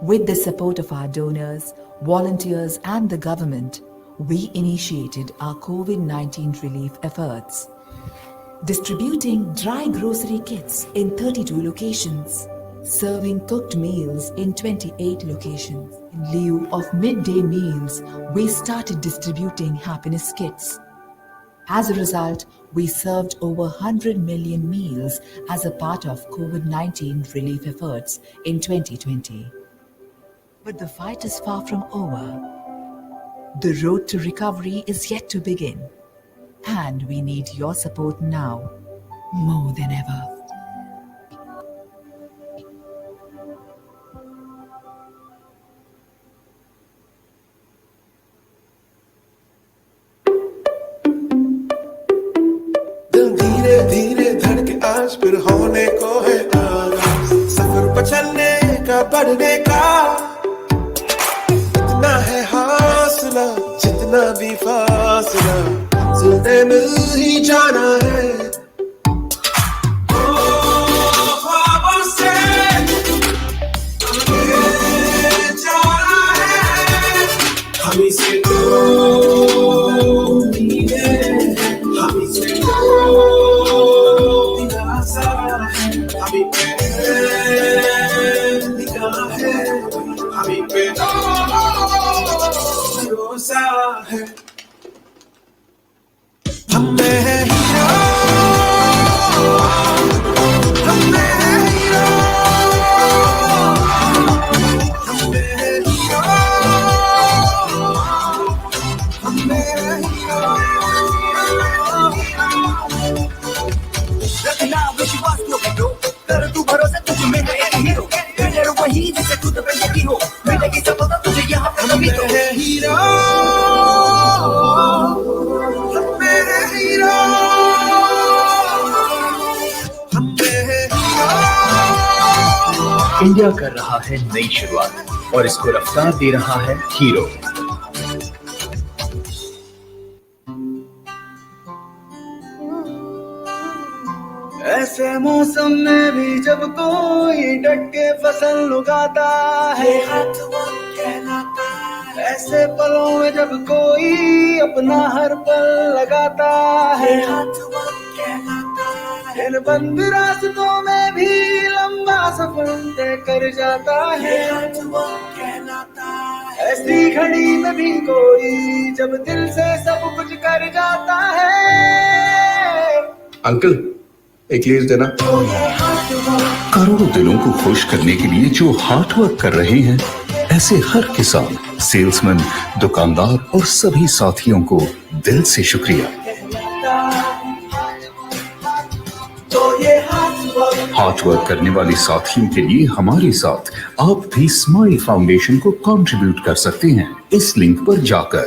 With the support of our donors, volunteers and the government, we initiated our COVID-19 relief efforts, distributing dry grocery kits in 32 locations, serving cooked meals in 28 locations. In lieu of midday meals, we started distributing happiness kits. As a result, we served over 100 million meals as a part of COVID-19 relief efforts in 2020. But the fight is far from over. The road to recovery is yet to begin, and we need your support now, more than ever. दिल धीरे धीरे धड़के आज फिर होने को है आगाज, सफर पर चलने का बढ़ने का इतना है हौसला, जितना भी फासला जिंदगी मिल ही जाना है। ख्वाबों से आगे जाना है, हमी से तो उम्मीदें, हमी से तो दिलासा है, हमी पे निगाह है, हमी पे भरोसा है। हम में है हीरो, हम में है हीरो, हम में है हीरो, हम में है हीरो। रखना विश्वास को करो, कर तू भरोसा, तुझ में है एक हीरो, तेरे वही जिसे तू तो पहचानी हो, मिलेगी सफलता तुझे यहाँ पर कभी तो। हम में है हीरो, हम में है हीरो, हम में है हीरो। इंडिया कर रहा है नई शुरुआत और इसको रफ्तार दे रहा है हीरो। ऐसे मौसम में भी जब कोई डट के फसल उगाता है, हाथ वो कहलाता है। ऐसे पलों में जब कोई अपना हर पल लगाता है, हाथ वो कहलाता है। इन बंद रास्तों में भी लंबा सफर तय कर जाता है, हाथ वो कहलाता है। ऐसी घड़ी में भी कोई जब दिल से सब कुछ कर जाता है। अंकल एक लीज देना। करोड़ों दिलों को खुश करने के लिए जो हार्ड वर्क कर रहे हैं, ऐसे हर किसान, सेल्समैन, दुकानदार और सभी साथियों को दिल से शुक्रिया। हार्ड वर्क करने वाले साथियों के लिए हमारे साथ आप भी स्माइल फाउंडेशन को कंट्रीब्यूट कर सकते हैं इस लिंक पर जाकर।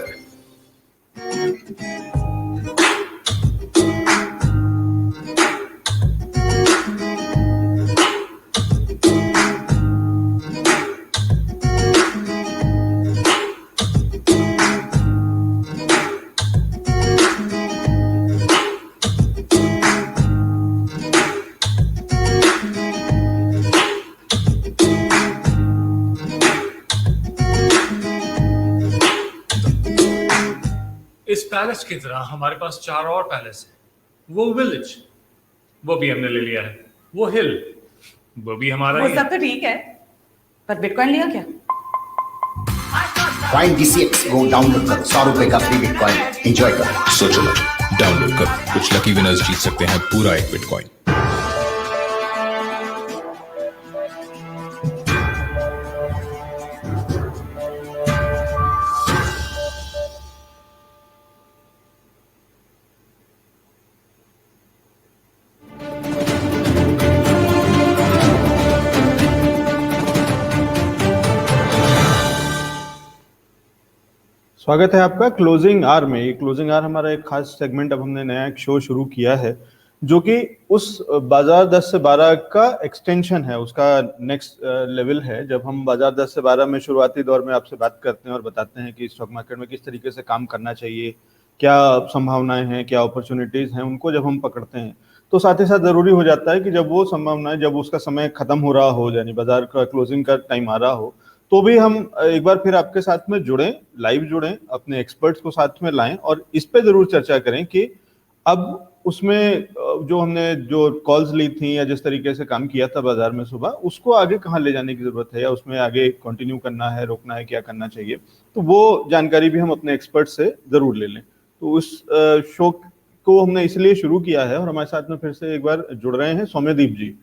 पैलेस की तरह हमारे पास 4 और पैलेस है। वो विलेज, वो भी हमने ले लिया है। वो हिल, वो भी हमारा वो ही सब है। तो ठीक है, पर बिटकॉइन लिया क्या? Coin DCX go डाउनलोड करो, 100 रुपए का फ्री बिटकॉइन एंजॉय करो। सो चलो डाउनलोड करो, कुछ लकी विनर्स जीत सकते हैं पूरा 1 बिटकॉइन। स्वागत है आपका क्लोजिंग आवर में। ये क्लोजिंग आवर हमारा एक खास सेगमेंट, अब हमने नया एक शो शुरू किया है जो कि उस बाजार 10 से 12 का एक्सटेंशन है, उसका नेक्स्ट लेवल है। जब हम बाजार 10 से 12 में शुरुआती दौर में आपसे बात करते हैं और बताते हैं कि स्टॉक मार्केट में किस तरीके से काम करना चाहिए, क्या संभावनाएं हैं, क्या अपॉर्चुनिटीज हैं, उनको जब हम पकड़ते हैं तो साथ ही साथ जरूरी हो जाता है कि जब वो संभावनाएं, जब उसका समय खत्म हो रहा हो, यानी बाजार का क्लोजिंग का टाइम आ रहा हो, तो भी हम एक बार फिर आपके साथ में जुड़ें, लाइव जुड़ें, अपने एक्सपर्ट्स को साथ में लाएं और इस पे जरूर चर्चा करें कि अब उसमें जो हमने जो कॉल्स ली थी या जिस तरीके से काम किया था बाजार में सुबह, उसको आगे कहाँ ले जाने की जरूरत है या उसमें आगे कंटिन्यू करना है, रोकना है, क्या करना चाहिए, तो वो जानकारी भी हम अपने एक्सपर्ट से जरूर ले लें। तो उस शो को हमने इसलिए शुरू किया है और हमारे साथ में फिर से एक बार जुड़ रहे हैं सौम्यदीप जी।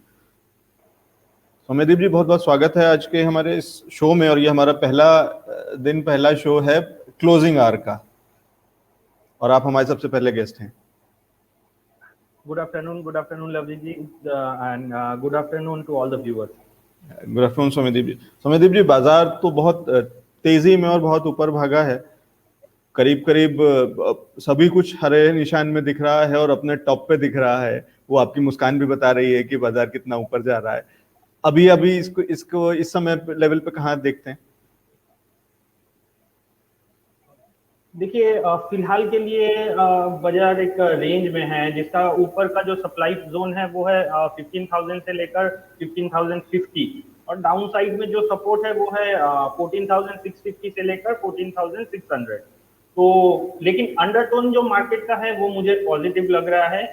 सौम्यदीप जी, बहुत बहुत स्वागत है आज के हमारे इस शो में, और ये हमारा पहला शो है क्लोजिंग आवर का और आप हमारे सबसे पहले गेस्ट हैं। Good afternoon Lovely ji, and good afternoon to all the viewers. Good afternoon Soumyadeep ji. Soumyadeep ji, बाजार तो बहुत तेजी में और बहुत ऊपर भागा है, करीब करीब सभी कुछ हरे निशान में दिख रहा है और अपने टॉप पे दिख रहा है। वो आपकी मुस्कान भी बता रही है कि बाजार कितना ऊपर जा रहा है। अभी इसको इस समय लेवल पे कहाँ देखते हैं? देखिए, फिलहाल के लिए बाजार एक रेंज में है जिसका ऊपर का जो सप्लाई जोन है वो है 15,000 से लेकर 15,050, और डाउन साइड में जो सपोर्ट है वो है 14,650 से लेकर 14,600। तो लेकिन अंडरटोन जो मार्केट का है वो मुझे पॉजिटिव लग रहा है।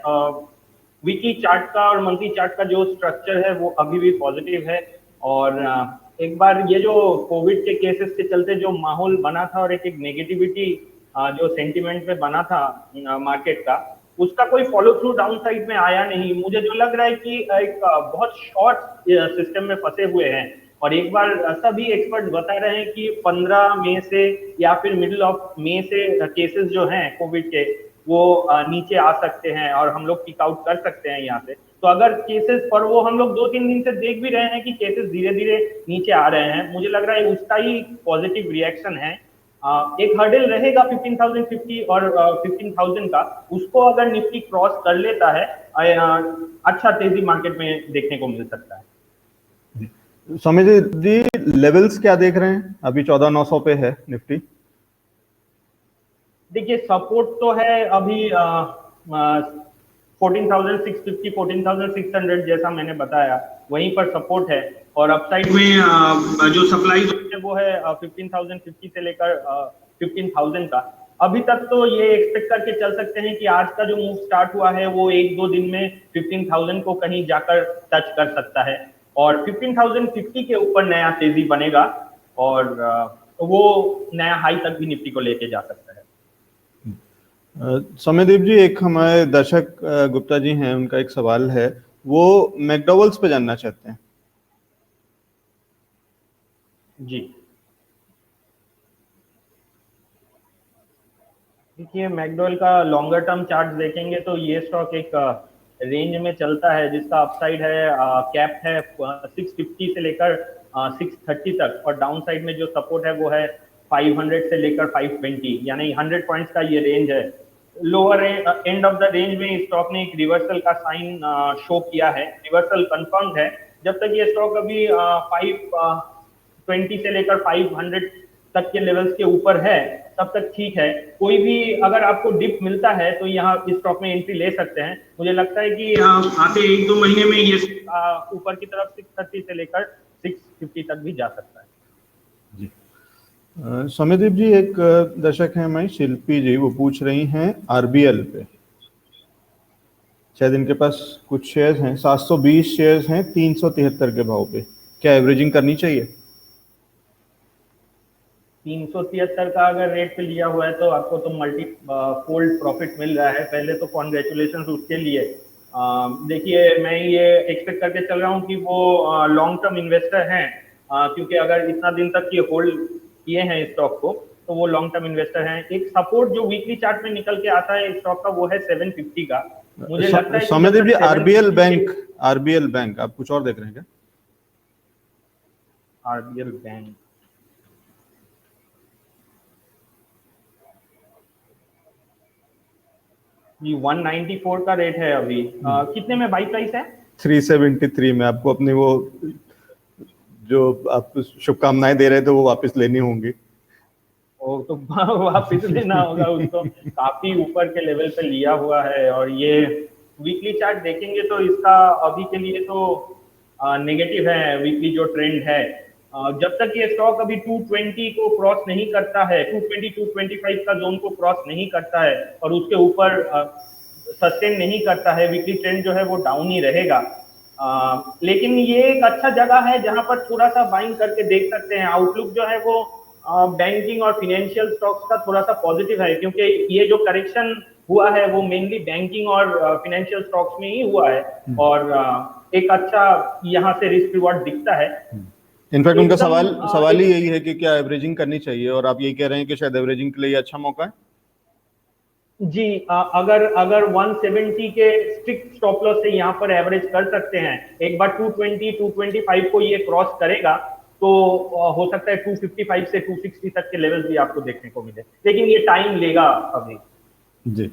वीकली चार्ट का और मंथली चार्ट का जो स्ट्रक्चर है वो अभी भी पॉजिटिव है, और एक बार ये जो कोविड के केसेस के चलते जो माहौल बना था और एक नेगेटिविटी जो सेंटिमेंट में बना था मार्केट का, उसका कोई फॉलो थ्रू डाउन साइड में आया नहीं। मुझे जो लग रहा है कि एक बहुत शॉर्ट सिस्टम में फंसे हुए हैं, और एक बार सभी एक्सपर्ट बता रहे हैं कि 15 मई से या फिर मिडिल ऑफ मई से केसेस जो हैं कोविड के वो नीचे आ सकते हैं और हम लोग पिक आउट कर सकते हैं यहाँ से। तो अगर केसेस, पर वो हम लोग 2-3 दिन से देख भी रहे हैं कि केसेस धीरे धीरे नीचे आ रहे हैं, मुझे लग रहा है उसका ही पॉजिटिव रिएक्शन है। एक हर्डल रहेगा 15,050 और 15,000 का, उसको अगर निफ्टी क्रॉस कर लेता है अच्छा तेजी मार्केट में देखने को मिल सकता है। सौम्यदीप जी, लेवल्स क्या देख रहे हैं? अभी 14,900 पे है निफ्टी। देखिए, सपोर्ट तो है अभी 14,650 14,600 जैसा मैंने बताया, वहीं पर सपोर्ट है, और अपसाइड में जो सप्लाई है वो है 15,050 से लेकर 15,000 का। अभी तक तो ये एक्सपेक्ट करके चल सकते हैं कि आज का जो मूव स्टार्ट हुआ है वो 1-2 दिन में 15,000 को कहीं जाकर टच कर सकता है, और 15,050 के ऊपर नया तेजी बनेगा और वो नया हाई तक भी निफ्टी को लेके जा सकता है। सौम्यदीप जी, एक हमारे दर्शक गुप्ता जी हैं, उनका एक सवाल है, वो मैकडॉवेल्स पे जानना चाहते हैं। जी, देखिए, मैकडॉवेल का लॉन्गर टर्म चार्ट देखेंगे तो ये स्टॉक एक रेंज में चलता है जिसका अपसाइड है, कैप है 650 से लेकर 630 तक, और डाउन साइड में जो सपोर्ट है वो है 500 से लेकर 520, यानी 100 पॉइंट्स का ये रेंज है। Lower end of the range में स्टॉक ने एक रिवर्सल का साइन शो किया है, रिवर्सल कंफर्म्ड है। जब तक ये स्टॉक अभी 520 से लेकर 500 तक के लेवल्स के ऊपर है तब तक ठीक है। कोई भी अगर आपको डिप मिलता है तो यहाँ इस स्टॉक में एंट्री ले सकते हैं। मुझे लगता है कि आते 1-2 महीने में ये ऊपर की तरफ 630 से लेकर 650 तक भी जा सकता है। जी, सौम्यदीप जी, एक दर्शक हैं मैं शिल्पी जी, वो पूछ रही हैं आरबीएल पे, शायद इनके पास कुछ शेयर्स हैं, 720 शेयर्स हैं 373 के भाव पे, क्या एवरेजिंग करनी चाहिए? 373 का अगर रेट पे लिया हुआ है तो आपको तो मल्टी फोल्ड प्रॉफिट मिल रहा है, पहले तो कॉन्ग्रेचुलेशन उसके लिए। देखिए, मैं ये एक्सपेक्ट करके चल रहा हूँ कि वो लॉन्ग टर्म इन्वेस्टर हैं, क्योंकि अगर इतना दिन तक ये होल्ड किए हैं स्टॉक को तो वो लॉन्ग टर्म इन्वेस्टर हैं। एक सपोर्ट जो वीकली चार्ट में निकल के आता है स्टॉक का वो है 750 का। मुझे लगता है सौम्यदीप जी, आरबीएल बैंक आप कुछ और देख रहे हैं क्या? आरबीएल बैंक जी 194 का रेट है अभी। कितने में बाई प्राइस है? 373 में। आपको अपनी वो जो आप शुभकामनाएं दे रहे थे वो वापस लेनी होंगी। ओ, तो वापस लेना होगा उसको। काफी ऊपर के लेवल पे लिया हुआ है और ये वीकली चार्ट देखेंगे तो इसका अभी के लिए तो नेगेटिव है वीकली जो ट्रेंड है। जब तक ये स्टॉक अभी 220 को क्रॉस नहीं करता है, 220 225 का जोन को क्रॉस नहीं करता है और उसके ऊपर सस्टेन नहीं करता है, वीकली ट्रेंड जो है वो डाउन ही रहेगा। लेकिन ये एक अच्छा जगह है जहां पर थोड़ा सा बाइंग करके देख सकते हैं। आउटलुक जो है वो बैंकिंग और फाइनेंशियल स्टॉक्स का थोड़ा सा पॉजिटिव है, क्योंकि ये जो करेक्शन हुआ है वो मेनली बैंकिंग और फाइनेंशियल स्टॉक्स में ही हुआ है और एक अच्छा यहाँ से रिस्क रिवॉर्ड दिखता है। इनफैक्ट उनका सवाल ही यही है कि क्या एवरेजिंग करनी चाहिए, और आप यही कह रहे हैं कि शायद एवरेजिंग के लिए अच्छा मौका है। जी, अगर 170 के स्ट्रिक्ट स्टॉप लॉस से यहाँ पर एवरेज कर सकते हैं। एक बार 220 225 को ये क्रॉस करेगा तो हो सकता है 255 से 260 तक के लेवल भी आपको देखने को मिले, लेकिन ये टाइम लेगा अभी। जी,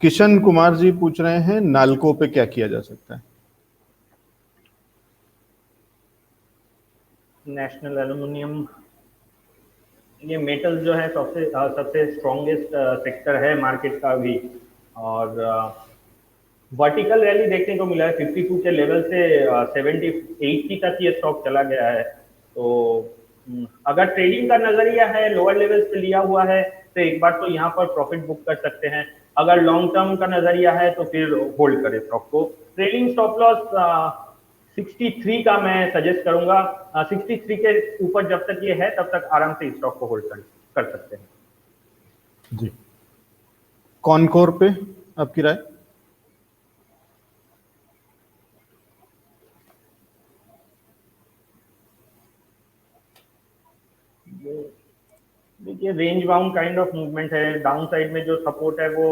किशन कुमार जी पूछ रहे हैं नालको पे क्या किया जा सकता है? नेशनल एल्यूमिनियम, ये मेटल जो है सबसे स्ट्रॉन्गेस्ट सेक्टर है मार्केट का अभी, और वर्टिकल रैली देखने को मिला है 52 के लेवल से 80 तक ये स्टॉक चला गया है। तो अगर ट्रेडिंग का नजरिया है, लोअर लेवल पे लिया हुआ है, तो एक बार तो यहाँ पर प्रॉफिट बुक कर सकते हैं। अगर लॉन्ग टर्म का नजरिया है तो फिर होल्ड करें स्टॉक को। ट्रेडिंग स्टॉप लॉस 63 का मैं सजेस्ट करूंगा। 63 के ऊपर जब तक ये है तब तक आराम से स्टॉक को होल्ड कर सकते हैं। जी, कॉनकोर पे आपकी राय? देखिए, range bound kind of movement है। डाउन साइड में जो सपोर्ट है वो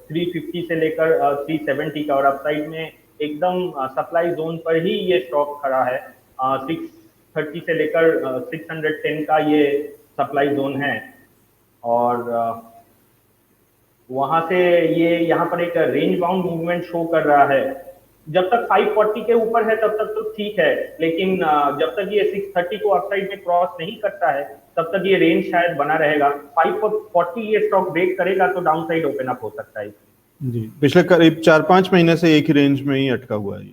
350 से लेकर 370 का, और अप साइड में एकदम सप्लाई जोन पर ही ये स्टॉक खड़ा है। 630 से लेकर 610 का ये सप्लाई जोन है, और वहां से ये यहाँ पर एक रेंज बाउंड मूवमेंट शो कर रहा है। जब तक 540 के ऊपर है तब तक तो ठीक है, लेकिन जब तक ये 630 को अपसाइड में क्रॉस नहीं करता है तब तक ये रेंज शायद बना रहेगा। 540 ये स्टॉक ब्रेक करेगा तो डाउन साइड ओपन अप हो सकता है। जी, पिछले करीब 4-5 महीने से एक ही रेंज में ही अटका हुआ है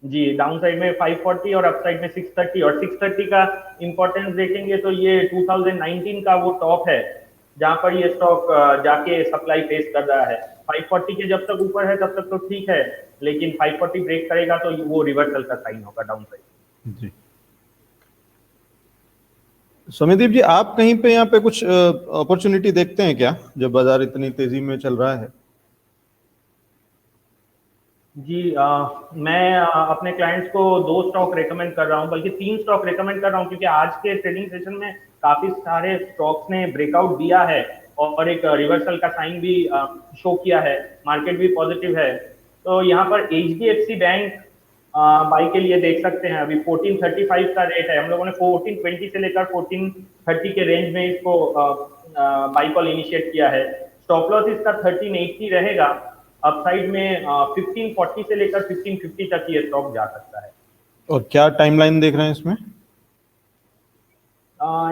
जी। डाउन साइड में 540 और अप साइड में 630, और 630 का इंपॉर्टेंस देखेंगे तो ये 2019 का वो टॉप है जहां पर ये स्टॉक जाके सप्लाई फेस कर रहा है। 540 के जब तक ऊपर है तब तक तो ठीक है, लेकिन 540 ब्रेक करेगा तो वो रिवर्सल का साइन होगा डाउन साइड। जी, सौम्यदीप जी, आप कहीं पे यहाँ पे कुछ अपॉर्चुनिटी देखते हैं क्या, जब बाजार इतनी तेजी में चल रहा है? जी, मैं अपने क्लाइंट्स को 2 स्टॉक रेकमेंड कर रहा हूँ, बल्कि 3 स्टॉक रेकमेंड कर रहा हूँ, क्योंकि आज के ट्रेडिंग सेशन में काफी सारे स्टॉक्स ने ब्रेकआउट दिया है और एक रिवर्सल का साइन भी शो किया है। मार्केट भी पॉजिटिव है। तो यहाँ पर HDFC बैंक बाई के लिए देख सकते हैं। अभी 1435 का रेट है। हम लोगों ने 1420 से लेकर 1430 के रेंज में इसको बाई कॉल इनिशिएट किया है। स्टॉप लॉस इसका 1380 रहेगा। अपसाइड में 1540 से लेकर 1550 तक ये स्टॉक जा सकता है। और क्या टाइमलाइन देख रहे हैं इसमें?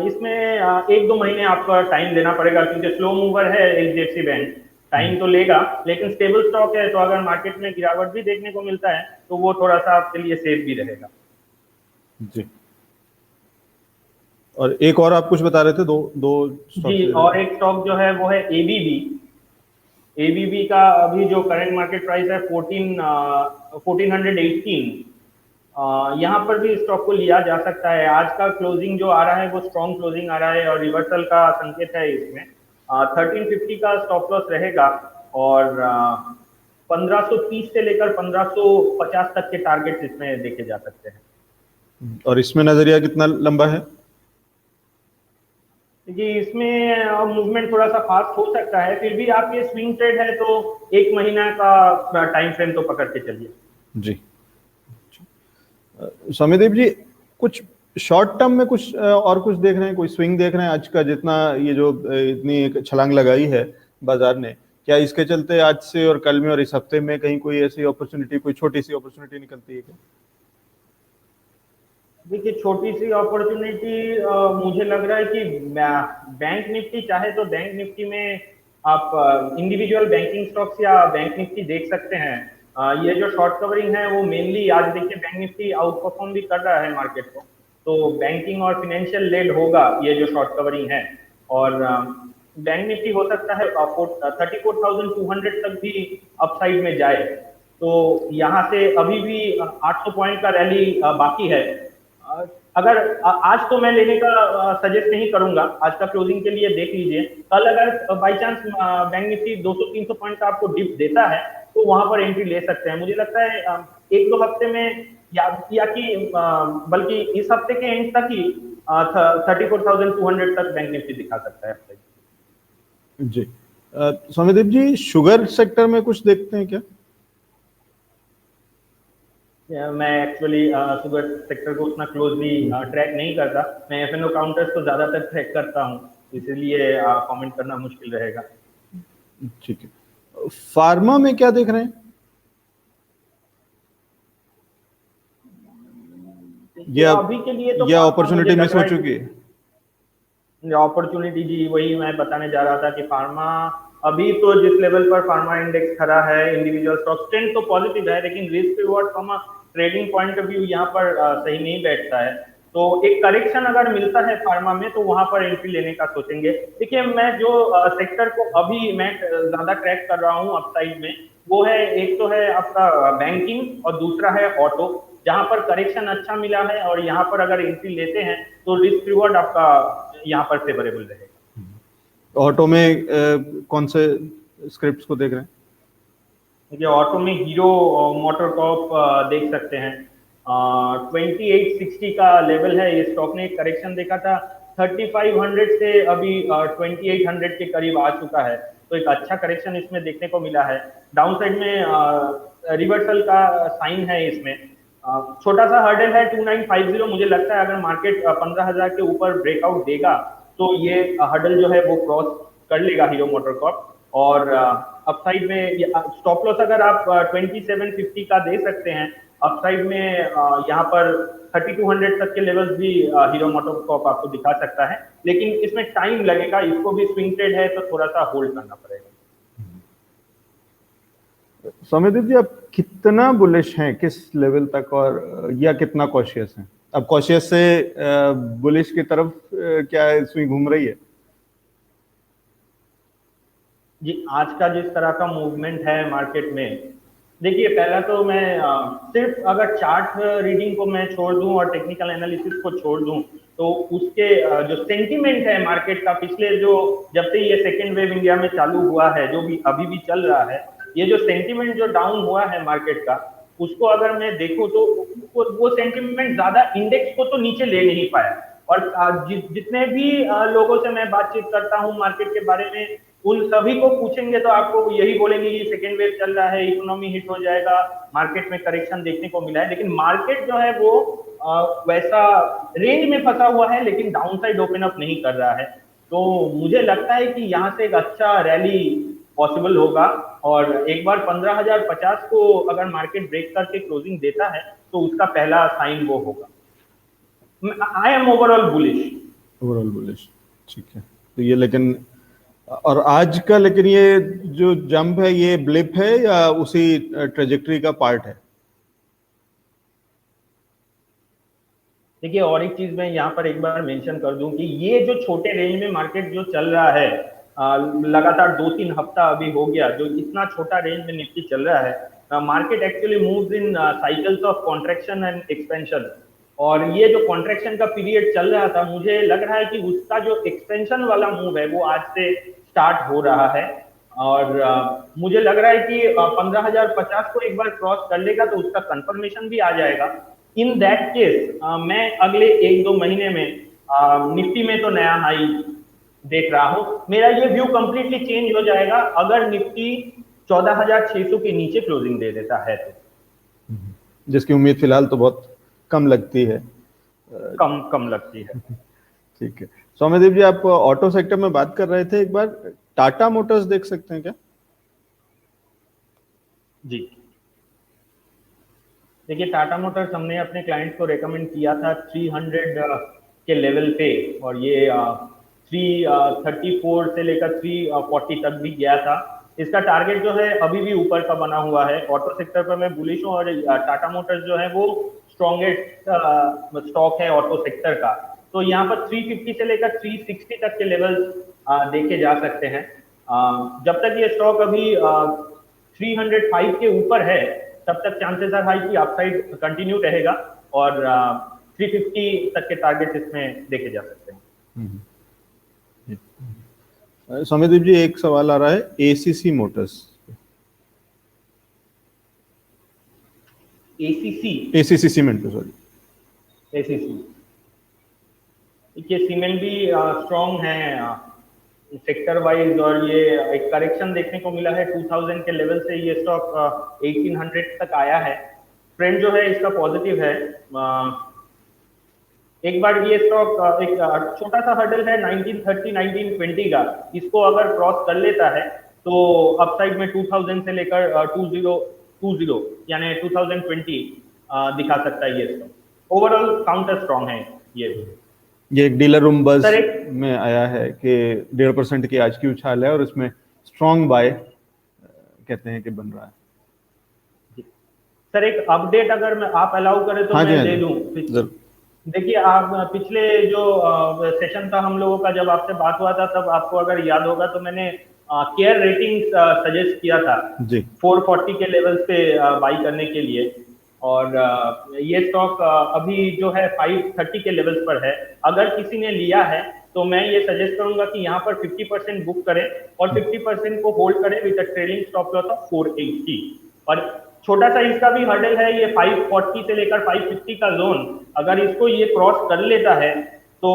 इसमें 1-2 महीने आपका टाइम देना पड़ेगा, क्योंकि स्लो मूवर है HDFC बैंक। टाइम तो लेगा, लेकिन स्टेबल स्टॉक है, तो अगर मार्केट में गिरावट भी देखने को मिलता है तो वो थोड़ा सा आपके लिए सेफ भी रहेगा। जी, और एक और आप कुछ बता रहे थे, दो जी, और एक स्टॉक जो है वो है एबीबी। एबीबी का अभी जो करंट मार्केट प्राइस है 1418। यहाँ पर भी स्टॉक को लिया जा सकता है। आज का क्लोजिंग जो आ रहा है वो स्ट्रॉन्ग क्लोजिंग आ रहा है और रिवर्सल का संकेत है इसमें। 1350 का स्टॉप लॉस रहेगा और 1530 से लेकर 1550 तक के टारगेट इसमें देखे जा सकते हैं। और इसमें नजरिया कितना लंबा है? जी, इसमें मूवमेंट थोड़ा सा फास्ट हो सकता है, फिर भी आप ये स्विंग ट्रेड है तो 1 महीना का टाइम फ्रेम तो पकड़ के चलिए। जी, स्वामीदेव जी, कुछ शॉर्ट टर्म में कुछ और कुछ देख रहे हैं, कोई स्विंग देख रहे हैं आज का, जितना ये जो इतनी छलांग लगाई है बाजार ने, क्या इसके चलते आज से और कल में और इस हफ्ते में कहीं कोई ऐसी अपॉर्चुनिटी, कोई छोटी सी अपॉर्चुनिटी निकलती है क्या? देखिए, छोटी सी अपॉर्चुनिटी मुझे लग रहा है कि बैंक निफ्टी चाहे तो बैंक निफ्टी में आप इंडिविजुअल बैंकिंग स्टॉक्स या बैंक निफ्टी देख सकते हैं। ये जो शॉर्ट कवरिंग है वो मेनली आज देखिए बैंक निफ्टी आउट परफॉर्म भी कर रहा है मार्केट को, तो बैंकिंग और फाइनेंशियल लेड होगा ये जो शॉर्ट कवरिंग है। और बैंक निफ्टी हो सकता है 34,200 तक भी अपसाइड में जाए, तो यहाँ से अभी भी 800 पॉइंट का रैली बाकी है। अगर आज तो मैं लेने का सजेस्ट नहीं करूंगा, आज का क्लोजिंग के लिए देख लीजिए। कल अगर by chance bank Nifty 200-300 point का आपको डिप देता है तो वहां पर एंट्री ले सकते हैं। मुझे लगता है 1-2 हफ्ते में या कि बल्कि इस हफ्ते के एंड तक ही 34,200 तक बैंक निफ्टी दिखा सकता है। जी, स्वामीदेव जी, शुगर सेक्टर में कुछ देखते हैं क्या? मैं एक्चुअली शुगर सेक्टर को उतना क्लोजली ट्रैक नहीं करता। मैं एफएनओ काउंटर्स को ज्यादातर ट्रैक करता हूं, इसलिए कमेंट करना मुश्किल रहेगा। ठीक है, फार्मा में क्या देख रहे हैं? ये अभी के लिए तो अपॉर्चुनिटी मिस हो चुकी है। अपॉर्चुनिटी जी, वही मैं बताने जा रहा था कि फार्मा अभी तो जिस लेवल पर फार्मा इंडेक्स खड़ा है, इंडिविजुअल स्टॉक ट्रेंड तो पॉजिटिव है, लेकिन risk reward from a trading point of view यहाँ पर सही नहीं बैठता है। तो एक करेक्शन अगर मिलता है फार्मा में तो वहां पर एंट्री लेने का सोचेंगे। देखिए, मैं जो सेक्टर को अभी मैं ज्यादा ट्रैक कर रहा हूँ अपसाइड में, वो है, एक तो है आपका बैंकिंग और दूसरा है ऑटो, जहां पर करेक्शन अच्छा मिला है और यहाँ पर अगर एंट्री लेते हैं तो रिस्क रिवॉर्ड आपका यहाँ पर फेवरेबल रहेगा। ऑटो में कौन से स्क्रिप्ट्स को देख रहे हैं? देखिए, ऑटो में हीरो मोटरकॉर्प देख सकते हैं। 2860 का लेवल है। ये स्टॉक ने एक करेक्शन देखा था 3500 से अभी 2800 के करीब आ चुका है, तो एक अच्छा करेक्शन इसमें देखने को मिला है। डाउन साइड में रिवर्सल का साइन है इसमें। छोटा सा हर्डल है 2950। मुझे लगता है अगर मार्केट 15,000 के ऊपर ब्रेकआउट देगा तो ये हर्डल जो है वो क्रॉस कर लेगा हीरो मोटरकॉर्प। और अपसाइड में स्टॉप लॉस अगर आप 2750 का दे सकते हैं, अपसाइड में यहाँ पर 3200 तक के लेवल्स भी हीरो मोटरकॉर्प आपको दिखा सकता है, लेकिन इसमें टाइम लगेगा। इसको भी स्विंग ट्रेड है तो थोड़ा सा होल्ड करना पड़ेगा। स्वामीदेव जी, आप कितना बुलिश हैं, किस लेवल तक, और या कितना कॉशियस हैं? अब कॉशियस से बुलिश की तरफ क्या स्विंग घूम रही है? जी, आज का जिस तरह का मूवमेंट है मार्केट में, देखिए, पहला तो मैं सिर्फ अगर चार्ट रीडिंग को मैं छोड़ दूं और टेक्निकल एनालिसिस को छोड़ दूं तो उसके जो सेंटीमेंट है मार्केट का, पिछले जो जब से ये सेकेंड वेव इंडिया में चालू हुआ है, जो भी अभी भी चल रहा है, ये जो सेंटीमेंट जो डाउन हुआ है मार्केट का, उसको अगर मैं देखूं तो वो सेंटीमेंट ज्यादा इंडेक्स को तो नीचे ले नहीं पाया। और जितने भी लोगों से मैं बातचीत करता हूं मार्केट के बारे में, उन सभी को पूछेंगे तो आपको यही बोलेंगे कि सेकेंड वेव चल रहा है, इकोनॉमी हिट हो जाएगा, मार्केट में करेक्शन देखने को मिला है। लेकिन मार्केट जो है वो वैसा रेंज में फंसा हुआ है, लेकिन डाउन साइड ओपन अप नहीं कर रहा है। तो मुझे लगता है कि यहाँ से एक अच्छा रैली पॉसिबल होगा और एक बार 15,050 को अगर मार्केट ब्रेक करके क्लोजिंग देता है तो उसका पहला साइन वो होगा। I am overall bullish. ठीक है, तो ये लेकिन और आज का, लेकिन ये जो जंप है ये ब्लिप है या उसी ट्रेजेक्टरी का पार्ट है? देखिए और एक चीज मैं यहाँ पर एक बार मेंशन कर दूं कि ये जो छोटे रेंज में मार्केट जो चल रहा है, लगातार 2-3 हफ्ता अभी हो गया जो इतना छोटा रेंज में निफ्टी चल रहा है, market actually moves in cycles of contraction and expansion. और ये जो कॉन्ट्रैक्शन का पीरियड चल रहा था, मुझे लग रहा है कि उसका जो एक्सपेंशन वाला मूव है वो आज से स्टार्ट हो रहा है। और मुझे लग रहा है कि 15,050 को एक बार क्रॉस कर लेगा तो उसका कंफर्मेशन भी आ जाएगा। इन दैट केस मैं अगले 1-2 महीने में निफ्टी में तो नया हाई देख रहा हूँ। मेरा ये व्यू कंप्लीटली चेंज हो जाएगा अगर निफ्टी 14,600 के नीचे क्लोजिंग दे देता है तो, जिसकी उम्मीद फिलहाल तो बहुत कम लगती है। कम लगती है। ठीक है, सौम्यदीप जी आप ऑटो सेक्टर में बात कर रहे थे, एक बार टाटा मोटर्स देख सकते हैं क्या? जी देखिए, टाटा मोटर्स हमने अपने क्लाइंट्स को रेकमेंड किया था 300 के लेवल पे, और ये 334 से लेकर 340 तक भी गया था। इसका टारगेट जो है अभी भी ऊपर का बना हुआ है। ऑटो सेक्टर पर मैं बुलिश हूँ और टाटा मोटर्स जो है वो स्ट्रॉन्गेस्ट स्टॉक है ऑटो सेक्टर का। तो यहाँ पर 350 से लेकर 360 तक के लेवल देखे जा सकते हैं। जब तक ये स्टॉक अभी 305 के ऊपर है तब तक चांसेस आर हाई की अपसाइड कंटिन्यू रहेगा, और 350 तक के टारगेट इसमें देखे जा सकते हैं। सौम्यदीप जी एक सवाल आ रहा है एसीसी मोटर्स। एसीसी सीमेंट पे, सॉरी एसीसी, ये सीमेंट भी स्ट्रॉन्ग है सेक्टर वाइज, और ये एक करेक्शन देखने को मिला है 2000 के लेवल से ये स्टॉक 1800 तक आया है। ट्रेंड जो है इसका पॉजिटिव है। एक बार ये स्टॉक एक छोटा सा हर्डल है 1930 1920 का, इसको अगर क्रॉस कर लेता है तो अपसाइड में 2000 से लेकर 2020 यानी 2020 दिखा सकता है ये स्टॉक। ओवरऑल काउंटर स्ट्रॉन्ग है ये एक डीलर रूम बस में आया है कि 1.5% की आज की उछाल है और इसमें स्ट्रॉन्ग बाय कहते हैं कि बन रहा है। सर एक अपडेट अगर मैं आप अलाउ करें तो मैं दे दूं। देखिए, आप पिछले जो सेशन था हम लोगों का, जब आपसे बात हुआ था तब आपको अगर याद होगा तो मैंने केयर रेटिंग्स सजेस्ट किया था जी 440 के लेवल्स पे बाई करने के लिए, और ये स्टॉक अभी जो है 530 के लेवल्स पर है। अगर किसी ने लिया है तो मैं ये सजेस्ट करूंगा कि यहाँ पर 50% बुक करें और 50% को होल्ड करें with a trailing stop loss of 480। और छोटा सा इसका भी हर्डल है ये 540 से लेकर 550 का जोन, अगर इसको ये क्रॉस कर लेता है तो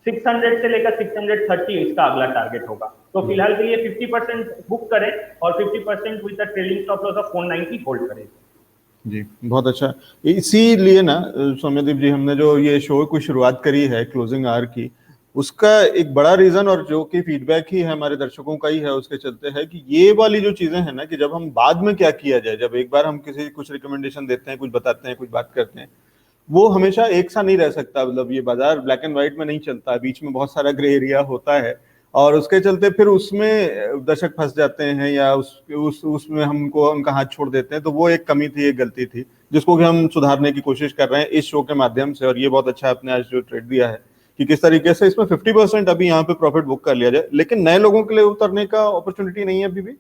600 से लेकर 630 इसका अगला टारगेट होगा। तो फिलहाल के लिए 50% बुक करें और 50% with the trailing stop loss of 490 hold करें। जी बहुत अच्छा। इसीलिए ना सौम्यदीप जी हमने जो ये शो की शुरुआत करी है क्लोजिंग आवर की, उसका एक बड़ा रीजन और जो कि फीडबैक ही है हमारे दर्शकों का ही है, उसके चलते है कि ये वाली जो चीजें हैं ना कि जब हम बाद में क्या किया जाए, जब एक बार हम किसी कुछ रिकमेंडेशन देते हैं, कुछ बताते हैं, कुछ बात करते हैं, वो हमेशा एक सा नहीं रह सकता। मतलब ये बाजार ब्लैक एंड व्हाइट में नहीं चलता, बीच में बहुत सारा ग्रे एरिया होता है और उसके चलते फिर उसमें दर्शक फंस जाते हैं या उसमें हमको उनका हाथ छोड़ देते हैं। तो वो एक कमी थी, एक गलती थी जिसको कि हम सुधारने की कोशिश कर रहे हैं इस शो के माध्यम से। और ये बहुत अच्छा आपने आज जो ट्रेड दिया है कि किस तरीके से इसमें 50% अभी यहाँ पे प्रॉफिट बुक कर लिया जाए, लेकिन नए लोगों के लिए उतरने का अपॉर्चुनिटी नहीं है अभी भी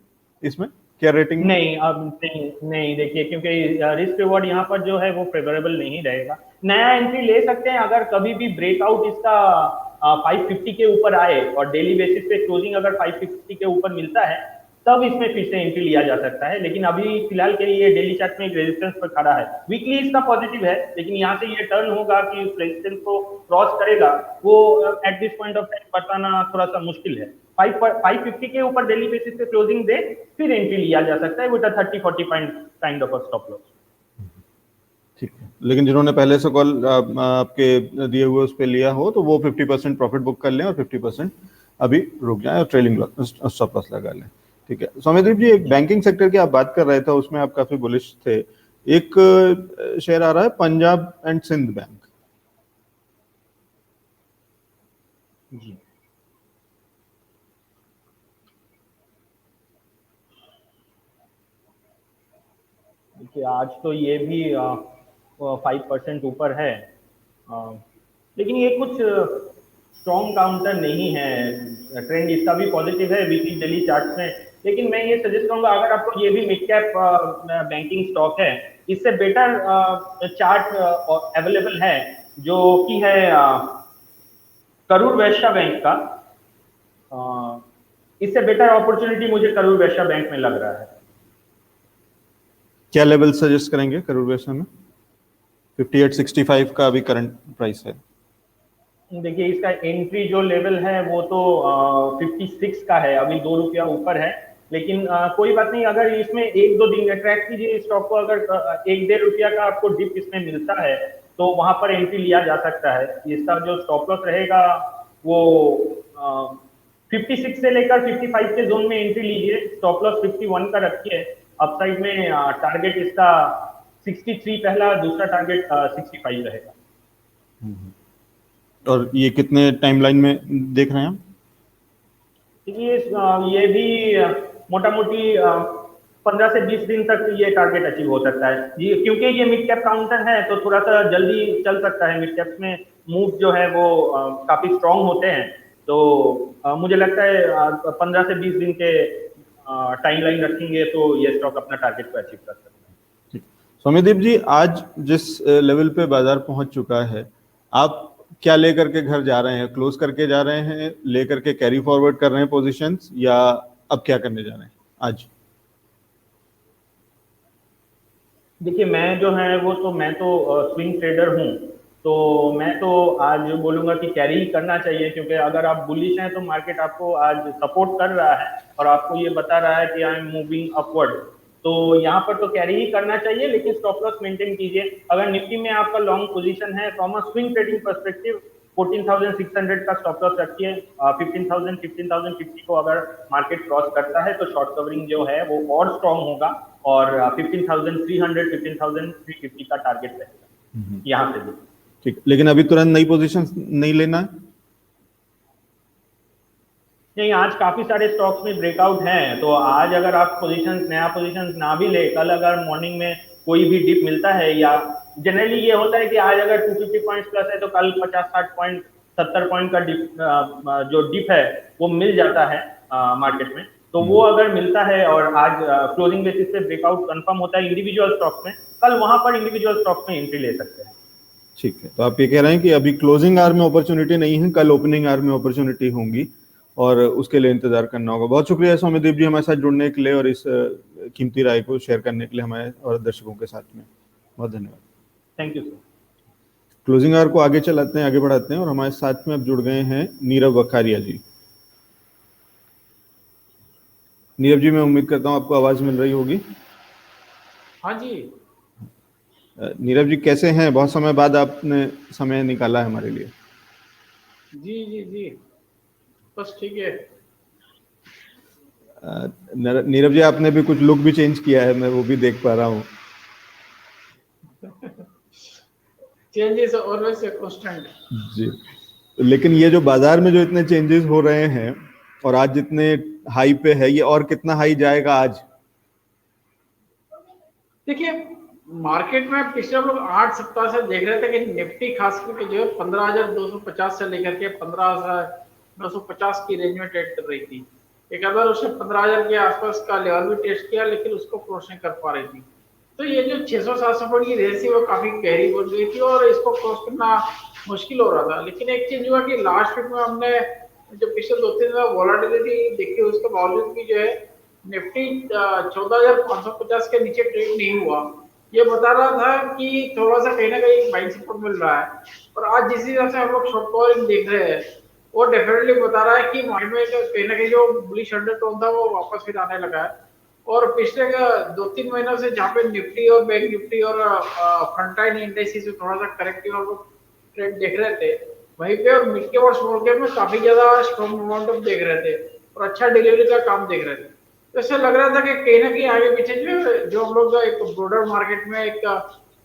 इसमें क्या रेटिंग नहीं, अब नहीं देखिए, क्योंकि रिस्क रिवॉर्ड यहाँ पर जो है वो फेवरेबल नहीं रहेगा। नया एंट्री ले सकते हैं अगर कभी भी ब्रेकआउट इसका 550 के ऊपर आए और डेली बेसिस पे क्लोजिंग अगर 550 के ऊपर मिलता है तब इसमें फिर से एंट्री लिया जा सकता है। लेकिन अभी फिलहाल के लिए डेली चार्ट में एक रेजिस्टेंस पर खड़ा है। वीकली इसका पॉजिटिव है, लेकिन यहाँ से ये टर्न होगा कि उस रेजिस्टेंस को क्रॉस करेगा, वो at this point of time बताना थोड़ा सा मुश्किल है। 550 के ऊपर डेली बेसिस पे क्लोजिंग दे फिर एंट्री लिया जा सकता है with a 30-40 point kind of a stop loss. ठीक है, लेकिन जिन्होंने पहले से कॉल आपके दिए हुए उस पे लिया हो तो वो 50% प्रॉफिट बुक कर लें और 50% अभी रुक जाए और ट्रेलिंग स्टॉप लॉस लगा लें। ठीक है सौम्यदीप जी, एक बैंकिंग सेक्टर की आप बात कर रहे थे, उसमें आप काफी बुलिश थे। एक शेयर आ रहा है पंजाब एंड सिंध बैंक। जी देखिए, आज तो ये भी 5% ऊपर है। लेकिन ये कुछ स्ट्रॉन्ग काउंटर नहीं है, ट्रेंड इसका भी पॉजिटिव है वीकली डेली चार्ट में। लेकिन मैं ये सजेस्ट करूंगा, अगर आपको ये भी मिड कैप बैंकिंग स्टॉक है, इससे बेटर चार्ट अवेलेबल है जो कि है करूर वैश्य बैंक का। इससे बेटर अपॉर्चुनिटी मुझे करूर वैश्य बैंक में लग रहा है। क्या लेवल सजेस्ट करेंगे करूर वैश्य में? 58.65 का अभी करंट प्राइस है। देखिए इसका एंट्री जो लेवल है वो तो 56 का है, अभी 2 रुपया ऊपर है। लेकिन कोई बात नहीं, अगर इसमें 1-2 दिन ट्रैक कीजिए स्टॉक को, अगर 1-1.5 रुपया का आपको डिप इसमें मिलता है तो वहां पर एंट्री लिया जा सकता है। इसका जो स्टॉप लॉस रहेगा वो 56 से लेकर 55 के जोन में एंट्री लीजिए, स्टॉप लॉस 51 का रखिए। अपसाइड में टारगेट इसका 63 पहला, दूसरा टारगेट 65 रहेगा। और ये कितने टाइमलाइन में देख रहे हैं हम? ये भी मोटा मोटी 15 से 20 दिन तक ये टारगेट अचीव हो सकता है जी, क्योंकि ये मिड कैप काउंटर है तो थोड़ा सा जल्दी चल सकता है। मिड कैप में मूव जो है वो काफी स्ट्रांग होते हैं, तो मुझे लगता है 15 से 20 दिन के टाइमलाइन रखेंगे तो ये स्टॉक अपना टारगेट को अचीव कर सकता है। सौम्यदीप जी, आज जिस लेवल पे बाजार पहुंच चुका है, आप क्या लेकर के घर जा रहे हैं? क्लोज करके जा रहे हैं, लेकर के कैरी फॉरवर्ड कर रहे हैं पोजीशंस, या अब क्या करने जा रहे हैं आज? देखिए मैं जो है वो तो मैं तो स्विंग ट्रेडर हूँ, तो मैं तो आज बोलूंगा कि कैरी ही करना चाहिए, क्योंकि अगर आप बुलिश हैं तो मार्केट आपको आज सपोर्ट कर रहा है और आपको ये बता रहा है कि आई एम मूविंग अपवर्ड, तो यहाँ पर तो कैरी ही करना चाहिए। लेकिन स्टॉप लॉस मेंटेन कीजिए। अगर निफ्टी में आपका लॉन्ग पोजीशन है, from a swing trading perspective 14,600 का स्टॉप लॉस रखिए। 15,050 को अगर मार्केट क्रॉस करता है तो शॉर्ट कवरिंग जो है वो और स्ट्रॉन्ग होगा और 15,300 15,350 का टारगेट रहेगा यहाँ से भी। ठीक, लेकिन अभी तुरंत नई पोजीशन नहीं लेना है? नहीं, आज काफी सारे स्टॉक्स में ब्रेकआउट हैं, तो आज अगर आप नया पोजीशन ना भी ले, कल अगर मॉर्निंग में कोई भी डिप मिलता है, या जनरली ये होता है कि आज अगर 250 पॉइंट्स प्लस है तो कल 50-60 पॉइंट 70 पॉइंट का जो डिप है वो मिल जाता है मार्केट में, तो वो अगर मिलता है और आज क्लोजिंग बेसिस पे ब्रेकआउट कंफर्म होता है इंडिविजुअल स्टॉक में, कल वहां पर इंडिविजुअल स्टॉक में एंट्री ले सकते हैं। ठीक है, तो आप ये कह रहे हैं कि अभी क्लोजिंग आवर में अपॉर्चुनिटी नहीं है, कल ओपनिंग आवर में अपॉर्चुनिटी होंगी और उसके लिए इंतजार करना होगा। बहुत शुक्रिया सौम्यदीप जी हमारे साथ जुड़ने के लिए और इस कीमती राय को शेयर करने के लिए हमारे और दर्शकों के साथ में। बहुत धन्यवाद। Thank you sir. Closing hour को आगे चलाते हैं, आगे बढ़ाते हैं और हमारे साथ में अब जुड़ गए हैं नीरव वखारिया जी। नीरव जी, मैं उम्मीद करता हूँ आपको आवाज मिल रही होगी। हाँ जी। नीरव जी कैसे हैं? बहुत समय बाद आपने समय निकाला है हमारे लिए। जी जी जी, बस ठीक है। नीरव जी, आपने भी कुछ लुक भी चेंज किया है, मैं वो भी देख पा रहा हूँ। चेंजेस ऑलवेज ए कांस्टेंट जी, लेकिन ये जो बाजार में जो इतने चेंजेस हो रहे हैं और आज जितने हाई पे है, ये और कितना हाई जाएगा आज? देखिए, मार्केट में पिछले लोग 8 सप्ताह से देख रहे थे कि निफ्टी खास करके जो है 15,250 से लेकर के 15,950 की रेंज में ट्रेड कर रही थी। एक बार उसने 15,000 के आसपास का लेवल भी टेस्ट किया, लेकिन उसको क्रॉस नहीं कर पा रही थी। तो ये जो 600-700 पॉइंट की रेंज थी वो काफी गहरी बन गई थी और इसको क्रॉस करना मुश्किल हो रहा था। लेकिन एक चीज हुआ कि लास्ट वीक में हमने जो पिछले 2-3 दिन वॉलेटिलिटी देखी, उसके बावजूद भी जो है निफ्टी 14,550 के नीचे ट्रेड नहीं हुआ। ये बता रहा था कि थोड़ा सा कहीं ना कहीं बाइंग सपोर्ट मिल रहा है। और आज जिस हिसाब से हम लोग शॉर्ट कवरिंग देख रहे हैं वो डेफिनेटली बता रहा है कि मार्केट में कहीं ना कहीं जो बुलिश अंडरटोन था वो वापस फिर आने लगा है। और पिछले 2-3 महीनों से जहाँ पे निफ्टी और बैंक निफ्टी और फ्रंटलाइन इंडेक्सेस में थोड़ा सा करेक्टिव हम लोग ट्रेंड देख रहे थे, वहीं पे और मिड कैप और स्मॉल कैप में काफी ज्यादा स्ट्रॉन्ग मोमेंटम देख रहे थे और अच्छा डिलीवरी का काम देख रहे थे। तो ऐसा लग रहा था कि कहीं ना कहीं आगे पीछे जो हम लोग एक ब्रॉडर मार्केट में एक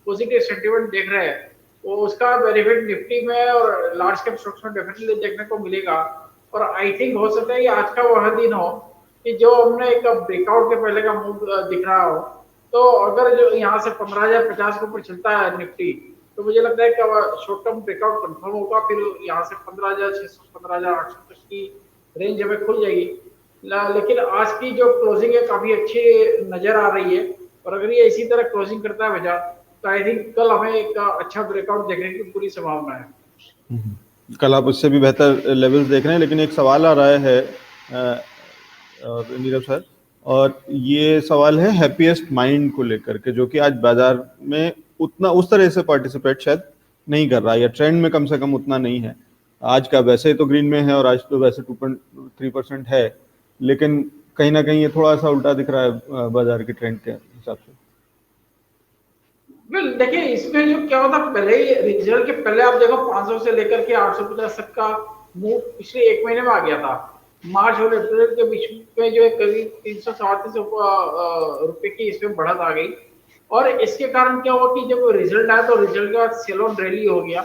पॉजिटिव सेंटिमेंट देख रहे हैं, वो उसका बेनिफिट निफ्टी में और लार्ज कैप स्टॉक्स में डेफिनेटली देखने को मिलेगा। और आई थिंक हो सकता है कि आज का वह दिन हो कि जो हमने एक ब्रेकआउट के पहले का मूव दिख रहा हो तो अगर जो यहाँ से 15,050 के ऊपर चलता है निफ्टी, तो मुझे लगता है कि शॉर्ट टर्म ब्रेकआउट कंफर्म होगा, फिर यहाँ से 15,600 15,800 तक की रेंज हमें खुल जाएगी। लेकिन आज की जो क्लोजिंग है काफी अच्छी नजर आ रही है, और अगर ये इसी तरह क्लोजिंग करता है बाजार, तो आई थिंक कल हमें एक अच्छा ब्रेकआउट देखने की पूरी संभावना है। कल आप उससे भी बेहतर लेवल्स देख रहे हैं, लेकिन एक सवाल आ रहा है नीरव सर, और ये सवाल है हैप्पीएस्ट माइंड को लेकर के, जो कि आज बाजार में उतना उस तरह से पार्टिसिपेट शायद नहीं कर रहा, या ट्रेंड में कम से कम उतना नहीं है। आज का वैसे तो ग्रीन में है और आज तो वैसे 2.3% है, लेकिन कहीं ना कहीं ये थोड़ा सा उल्टा दिख रहा है बाजार के ट्रेंड के हिसाब से। वेल देखिए, इसमें जो क्या होता है, पहले रिजल्ट के पहले आप देखो 500 से लेकर के 850 तक का मूव पिछले एक महीने में आ गया था। मार्च और अप्रैल के बीच में जो है करीब 337 रुपए की इसमें बढ़त आ गई, और इसके कारण क्या हुआ कि जब रिजल्ट आया तो रिजल्ट के बाद सेल ऑन रैली हो गया,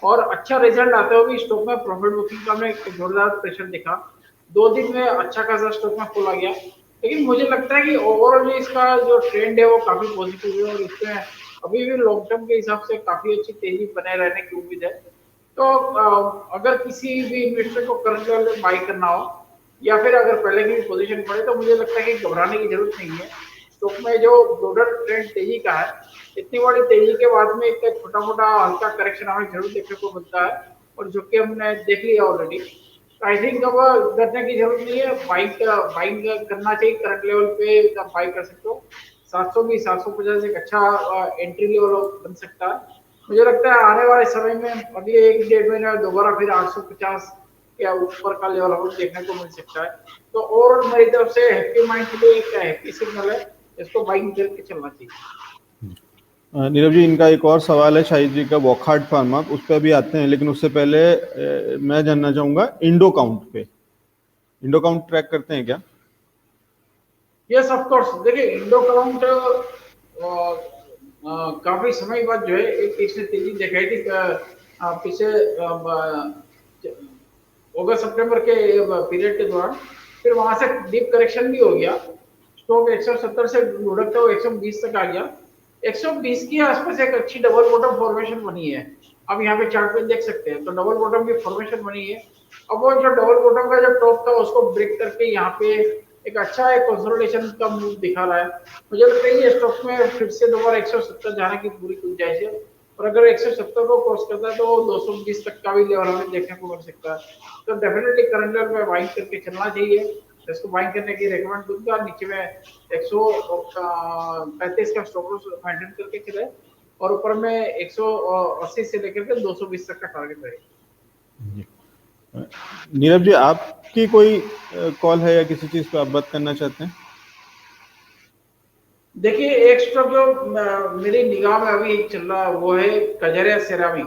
और अच्छा रिजल्ट आते हुए भी स्टॉक में प्रॉफिट बुकिंग का में जोरदार प्रेशर दिखा। 2 दिन में अच्छा खासा स्टॉक में खोला गया, लेकिन मुझे लगता है कि ओवरऑल इसका जो ट्रेंड है वो काफी पॉजिटिव है, और इसमें अभी भी लॉन्ग टर्म के हिसाब से काफी अच्छी तेजी बने रहने की उम्मीद है। तो अगर किसी भी इन्वेस्टर को करंट लेवल में बाई करना हो, या फिर अगर पहले की पोजीशन पड़े, तो मुझे लगता है कि घबराने की जरूरत नहीं है। स्टॉक में जो ब्रॉडर ट्रेंड तेजी का है, इतनी बड़ी तेजी के बाद में एक छोटा मोटा हल्का करेक्शन हमें जरूर देखने को मिलता है, और जो कि हमने देख लिया ऑलरेडी। आई थिंक अब डरने की जरूरत नहीं है, बाइंग करना चाहिए। करंट लेवल पे बाई कर सकते हो, 720 750 एक अच्छा एंट्री लेवल बन सकता है। मुझे लगता है आने वाले समय में अभी 1-1.5 महीने में दोबारा फिर 850 के ऊपर का लेवल हमें देखने को मिल सकता है। तो और मेरी तरफ से हैप्पी माइंड के लिए एक हैप्पी सिग्नल है, इसको बाइंग करके चलना चाहिए। नीरव जी, इनका एक और सवाल है शाहिद जी का, वॉकहार्ट फार्मा, उस पर भी आते हैं, लेकिन उससे पहले मैं जानना चाहूंगा इंडो काउंट पे। इंडो काउंट ट्रैक करते हैं क्या? Yes of course. देखिए, इंडो काउंट काफी समय बाद जो है एक इसने तेजी दिखाई थी पिछले अगस्त सितंबर के पीरियड के दौरान, फिर वहां से डीप करेक्शन भी हो गया। स्टॉक 170 से लुढ़कता हुआ 120 तक आ गया। 120 के आसपास एक अच्छी डबल बॉटम फॉर्मेशन बनी है, अब यहाँ पे चार्ट पे देख सकते हैं, तो डबल बॉटम की फॉर्मेशन बनी है। अब वो जो डबल बॉटम का जो टॉप था उसको ब्रेक करके यहाँ पे एक अच्छा एक कंसोलिडेशन का मूव दिखा रहा है। मुझे लगता है ये स्टॉक में फिर से दोबारा 170 जाने की पूरी गुंजाइश है, और अगर 170 को क्रॉस करता है तो 220 तक का भी लेवल हमें देखने को मिल सकता है। तो डेफिनेटली करंट लेवल में बाइंग करके चलना चाहिए। इसको बाइंग करने की रेकमेंड दूंगा। नीचे में 135 का स्टॉप लॉस मेंटेन करके चले, और ऊपर में 180 से लेकर के 220 तक का टारगेट रहे। नीरव जी, आपकी कोई कॉल है या किसी चीज पे आप बात करना चाहते हैं? देखिए, एक स्टॉक जो मेरी निगाह में अभी चल रहा है वो है कजरिया सेरामिक।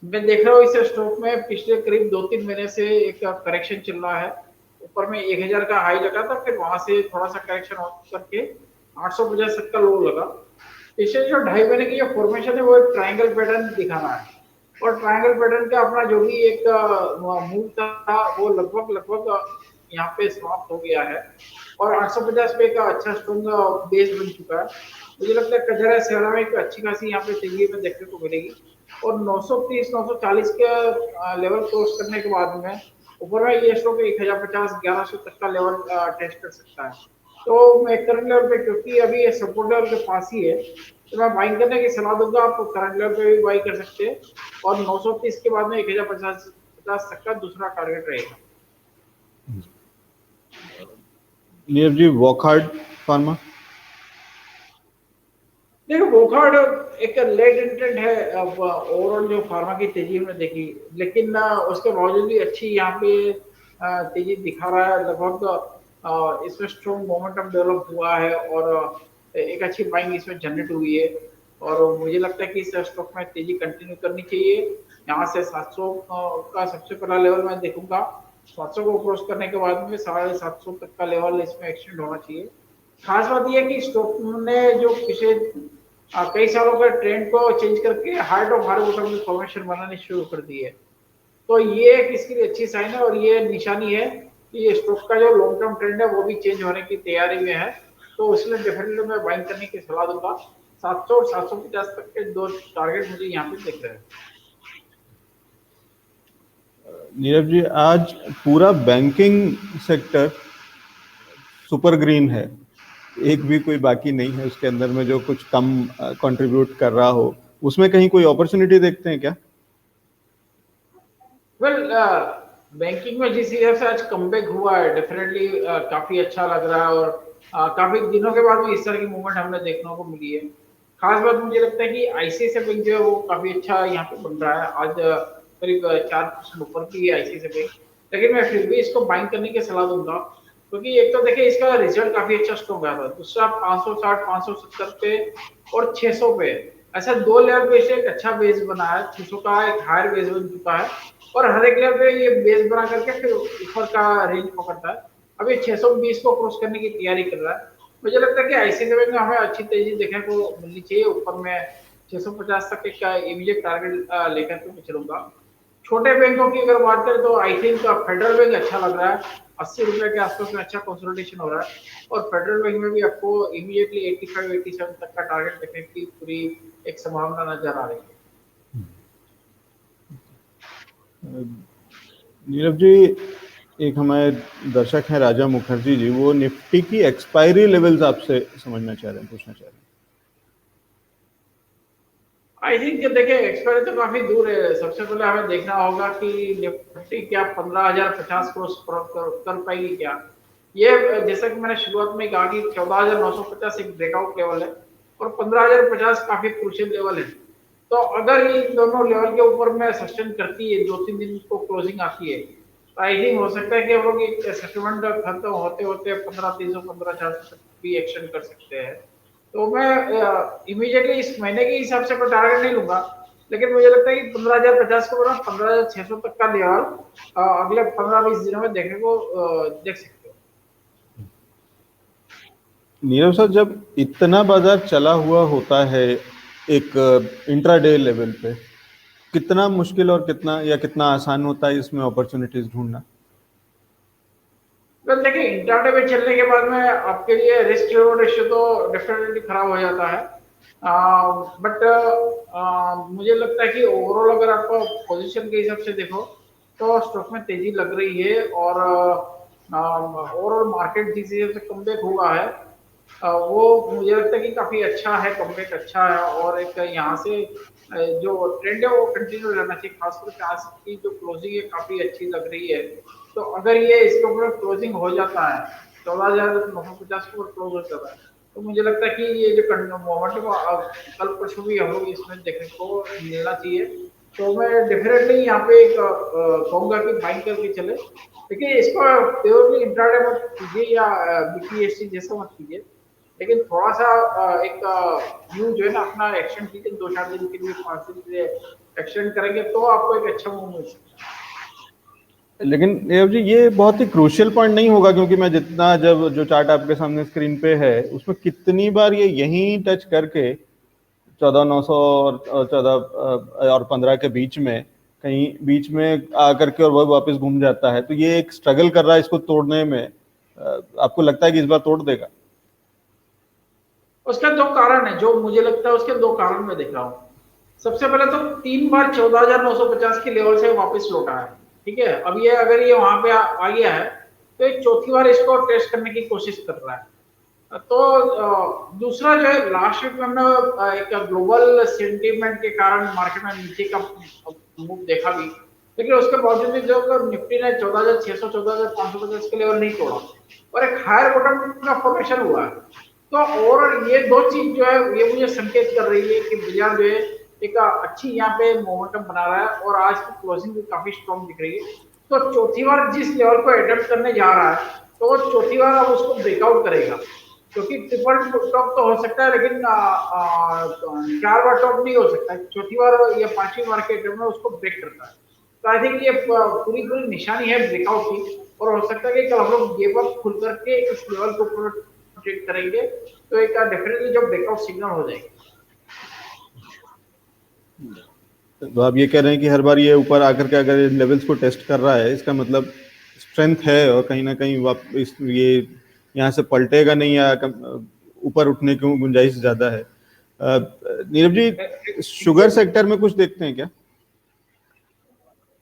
मैं देख रहा हूँ इस स्टॉक में पिछले करीब 2-3 महीने से एक करेक्शन चल रहा है। ऊपर में 1000 का हाई लगा था, फिर वहां से थोड़ा सा करेक्शन करके 850 तक का लो लगा। पिछले जो 2.5 महीने की जो फॉर्मेशन है वो एक ट्रायंगल पैटर्न दिखा रहा है, और ट्रायंगल पैटर्न का अपना जो भी एक मूव था वो लगभग यहाँ पे समाप्त हो गया है, और 850 पे का अच्छा स्ट्रॉन्ग बेस बन चुका है। मुझे लगता है कजरा सेरामिक अच्छी खासी यहाँ पे तेजी में देखने को मिलेगी, और 930-940 के लेवल क्रॉस करने के बाद में ऊपर में ये स्टॉक 1050-1100 तक का लेवल टेस्ट कर सकता है। तो मैं करंट लेवल पे, क्योंकि अभी ये सपोर्ट लेवल के पास ही है, तो मैं बाइंग करने की सलाह दूंगा। आप करंट लेवल पे भी बाई कर सकते हैं, और 930 के बाद में 1050 तक का दूसरा टारगेट रहेगा। नीरव जी, वॉकहार्ट फार्मा? देखो, वॉकहार्ट एक लेट एंट्रेंट है। अब ओवरऑल जो फार्मा की तेजी हमने देखी, लेकिन उसके बावजूद भी अच्छी यहाँ पे तेजी दिखा रहा है। लगभग इसमें स्ट्रॉन्ग मोमेंटम डेवलप हुआ है, और एक अच्छी बाइंग इसमें जनरेट हुई है, और मुझे लगता है कि इस स्टॉक में तेजी कंटिन्यू करनी चाहिए। यहाँ से 700 का सबसे पहला लेवल मैं देखूंगा। 700 को क्रॉस करने के बाद में 750 तक का लेवल इसमें एक्सटेंड होना चाहिए। खास बात यह है कि स्टॉक ने जो पिछले कई सालों के ट्रेंड को चेंज करके हार्ड ऑफ हार्ड बॉटम की फॉर्मेशन बनानी शुरू कर दी है। तो ये एक इसके लिए अच्छी साइन है, और ये निशानी है कि ये स्टॉक का जो लॉन्ग टर्म ट्रेंड है वो भी चेंज होने की तैयारी में है, तो इसलिए डेफिनेटली मैं बाइंग करने की सलाह दूंगा। 700 और 750 तक के दो टारगेट मुझे यहाँ पे दिख रहे हैं। नीरव जी, आज पूरा बैंकिंग सेक्टर सुपर ग्रीन है, एक भी कोई बाकी नहीं है उसके अंदर में जो कुछ कम कंट्रीब्यूट कर रहा हो। उसमें कहीं कोई अपॉर्चुनिटी देखते हैं क्या? वेल, बैंकिंग में जिस हिसाब से आज कमबैक हुआ है डेफिनेटली काफी अच्छा लग रहा है, और काफी दिनों के बाद में इस तरह की मूवमेंट हमने देखने को मिली है। खास बात मुझे लगता है कि आईसीआईसीआई बैंक जो है वो काफी अच्छा यहाँ पे बन रहा है। आज करीब 4% ऊपर की है आईसीआईसीआई बैंक, लेकिन मैं फिर भी इसको बाइंग करने की सलाह दूंगा, क्योंकि एक तो देखिए इसका रिजल्ट काफी अच्छा स्ट्रॉन्ग आया था, दूसरा 560, 570 पे और 600 पे, ऐसा दो लेवल पे से एक अच्छा बेस बना है। 600 का एक हायर बेस बन चुका है, और हर एक लेवल पे ये बेस बना करके फिर ऊपर का रेंज पकड़ता है। अब ये 620 को क्रॉस करने की तैयारी कर रहा है। मुझे लगता है कि आईसीआईसीआई बैंक में हमें अच्छी तेजी देखने को मिलनी चाहिए। ऊपर में 650 तक एक इमीडिएट टारगेट लेकर के मैं चलूंगा। छोटे बैंकों की अगर बात करें तो आई थिंक फेडरल बैंक अच्छा लग रहा है, 80 रुपए के आसपास में अच्छा कंसोलिडेशन हो रहा है, और फेडरल बैंक में भी आपको इमीडिएटली 85, 87 तक का टारगेट देखने की पूरी एक संभावना नजर आ रही है। नीरव जी, एक हमारे दर्शक हैं राजा मुखर्जी जी, वो निफ्टी की एक्सपायरी लेवल्स आपसे समझना चाह रहे हैं, पूछना चाह रहे हैं। आई थिंक देखिए एक्सपायरी तो काफी दूर है। सबसे पहले हमें देखना होगा कि निफ्टी क्या 15,050 क्रॉस कर पाएगी क्या। ये जैसा कि मैंने शुरुआत में कहा कि 14,950 एक ब्रेकआउट लेवल है, और 15,050 काफी क्रूशियल लेवल है। तो अगर ये दोनों लेवल के ऊपर में सस्टेन करती है, 2-3 दिन को क्लोजिंग आती है, तो आई थिंक हो सकता है कि हम लोग एक सेटलमेंट खत्म होते होते 15,300, 15,400 तक भी एक्शन कर सकते हैं। तो मैं इमीडिएटली इस महीने के हिसाब से कोई टारगेट नहीं लूंगा, लेकिन मुझे लगता है कि 15,050 को बना 15,600 तक का लेवल अगले 15-20 दिनों में देखने को देख सकते हो। नीरव सर, जब इतना बाजार चला हुआ होता है एक इंट्राडे लेवल पे, कितना मुश्किल और कितना आसान होता है इसमें अपॉर्चुनिटीज ढूंढना? वेल देखिए, इंट्राडे में चलने के बाद में आपके लिए रिस्क रिवॉर्ड रेशियो तो डेफिनेटली खराब हो जाता है, बट मुझे लगता है कि ओवरऑल अगर आपको पोजीशन के हिसाब से देखो तो स्टॉक में तेजी लग रही है, और ओवरऑल मार्केट जिस हिसाब से कमबैक हुआ है वो मुझे लगता है कि काफी अच्छा है, कमबैक अच्छा है, और एक यहाँ से जो ट्रेंड है वो कंटिन्यू रहना चाहिए। खासकर आज की जो क्लोजिंग है काफी अच्छी लग रही है, तो अगर ये इसके ऊपर क्लोजिंग हो जाता है 14,950 के ऊपर क्लोज हो जाता है, तो मुझे लगता है कि ये जो मोमेंटम कल परसों भी हम लोग इसमें देखने को मिलना चाहिए। तो मैं डेफिनेटली यहाँ पे एक कहूँगा कि बाइंग करके चले, लेकिन इसको प्योरली इंट्राडे मत कीजिए या बीटीएससी जैसा मत कीजिए, लेकिन थोड़ा सा एक व्यू जो है ना अपना एक्शन कीजिए। 2-4 दिन के लिए, 5 दिन के लिए एक्शन करेंगे तो आपको एक अच्छा मूव मिल सकता है। लेकिन नीरव जी, ये बहुत ही क्रूशियल पॉइंट नहीं होगा, क्योंकि मैं जितना जब जो चार्ट आपके सामने स्क्रीन पे है उसमें कितनी बार ये यहीं टच करके 14,900 और 14 और 15 के बीच में कहीं बीच में आकर के और वह वापस घूम जाता है, तो ये एक स्ट्रगल कर रहा है इसको तोड़ने में। आपको लगता है कि इस बार तोड़ देगा? उसका 2 कारण है, जो मुझे लगता है उसके 2 कारण मैं देख रहा हूँ। सबसे पहले तो 3 बार 14,950 के लेवल से वापस लौटा है, ठीक है। अब ये अगर ये वहां पे आ गया है तो एक चौथी बार इसको टेस्ट करने की कोशिश कर रहा है। तो दूसरा जो है, लास्ट वीक में हमने एक ग्लोबल सेंटीमेंट के कारण मार्केट में नीचे का मूव देखा भी, लेकिन उसके बावजूद भी जो निफ्टी ने 14,600, 14,550 के लेवल नहीं तोड़ा, और एक हायर बॉटम का फॉर्मेशन हुआ है। तो और ये 2 चीज जो है ये मुझे संकेत कर रही है कि बाजार जो है एक अच्छी यहाँ पे मोमेंटम बना रहा है, और आज की क्लोजिंग भी काफी स्ट्रॉन्ग दिख रही है। तो चौथी बार जिस लेवल को अटेम्प्ट करने जा रहा है, तो वो चौथी बार अब उसको ब्रेकआउट करेगा, क्योंकि ट्रिपल टॉप तो हो सकता है, लेकिन 4 बार टॉप नहीं हो सकता। चौथी बार या 5वीं बार के अटेम्प्ट में उसको ब्रेक करता है। तो आई थिंक ये पूरी निशानी है ब्रेकआउट की, और हो सकता है कि कल हम लोग गेप अप खुल करके इस लेवल को पूरा ट्रेड करेंगे, तो एक डेफिनेटली जो ब्रेकआउट सिग्नल हो जाएगी। तो आप ये कह रहे हैं कि हर बार ये ऊपर आकर के अगर लेवल्स को टेस्ट कर रहा है, इसका मतलब स्ट्रेंथ है, और कहीं ना कहीं ये यहाँ से पलटेगा नहीं या ऊपर उठने की गुंजाइश ज्यादा है? नीरव जी, शुगर सेक्टर में कुछ देखते हैं क्या?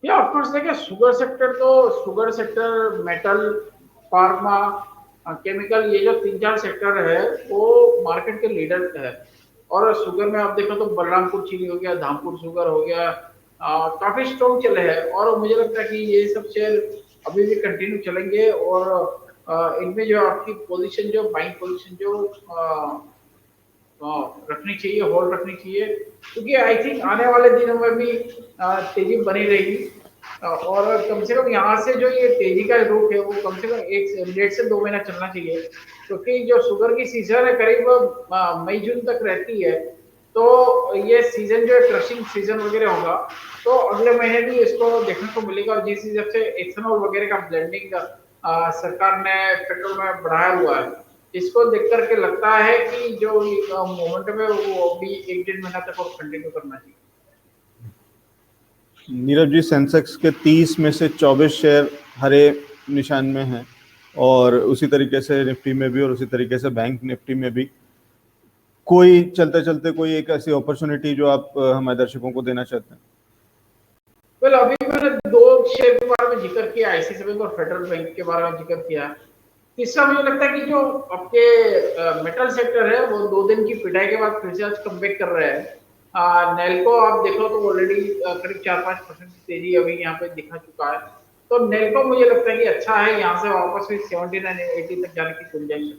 या ऑफ कोर्स देखिए, sugar sector, metal, pharma, chemical, ये जो 3-4 सेक्टर है वो मार्केट के लीडर है। और शुगर में आप देखो तो बलरामपुर चीनी हो गया, धामपुर शुगर हो गया, काफी स्ट्रॉन्ग चले हैं। और मुझे लगता है कि ये सब शेयर अभी भी कंटिन्यू चलेंगे। और इनमें जो आपकी पोजीशन, जो बाइंग पोजीशन जो रखनी चाहिए, होल्ड रखनी चाहिए, क्योंकि आई थिंक आने वाले दिनों में भी तेजी बनी रहेगी। और कम से कम यहाँ से जो ये तेजी का रुख है वो कम से कम 1 से 2 महीना चलना चाहिए, क्योंकि जो शुगर की सीजन है करीब मई जून तक रहती है। तो ये सीजन जो है क्रशिंग सीजन वगैरह होगा, तो अगले महीने भी इसको देखने को मिलेगा। जिस हिसाब से एथेनॉल वगैरह का ब्लेंडिंग सरकार ने पेट्रोल में बढ़ाया हुआ है, इसको देख करके लगता है कि जो मोमेंटम है वो अभी 1-1.5 महीना तक और कंटिन्यू करना चाहिए। नीरव जी, सेंसेक्स के 30 में से 24 शेयर हरे निशान में हैं, और उसी तरीके से निफ्टी में भी, और उसी तरीके से बैंक निफ्टी में भी। कोई चलते चलते कोई एक ऐसी अपॉर्चुनिटी जो आप हमारे दर्शकों को देना चाहते हैं? वेल, अभी मैंने 2 शेयर के बारे में जिक्र किया, आईसीआईसीआई बैंक और फेडरल बैंक के बारे में जिक्र किया। तीसरा मुझे लगता है कि जो आपके मेटल सेक्टर है वो 2 दिन की पिटाई के बाद फिर से आज कमबैक कर रहे हैं। नेल्को आप देखो तो ऑलरेडी करीब 4-5% की तेजी अभी यहाँ पे दिखा चुका है। तो नेल्को मुझे लगता है कि अच्छा है, यहाँ से वापस भी 79-80 तक जाने की गुंजाइश है।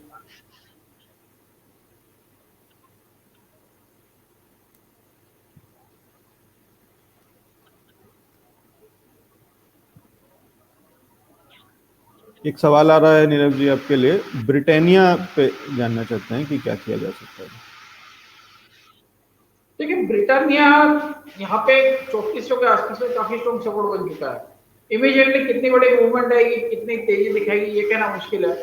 एक सवाल आ रहा है नीरव जी आपके लिए, ब्रिटानिया पे जानना चाहते हैं कि क्या किया जा सकता है? देखिए, ब्रिटानिया यहाँ पे 3400 के आसपास में काफी स्ट्रॉन्ग सपोर्ट बन चुका है। इमीडिएटली कितनी बड़ी मूवमेंट आएगी, कितनी तेजी दिखाएगी, ये कहना मुश्किल है।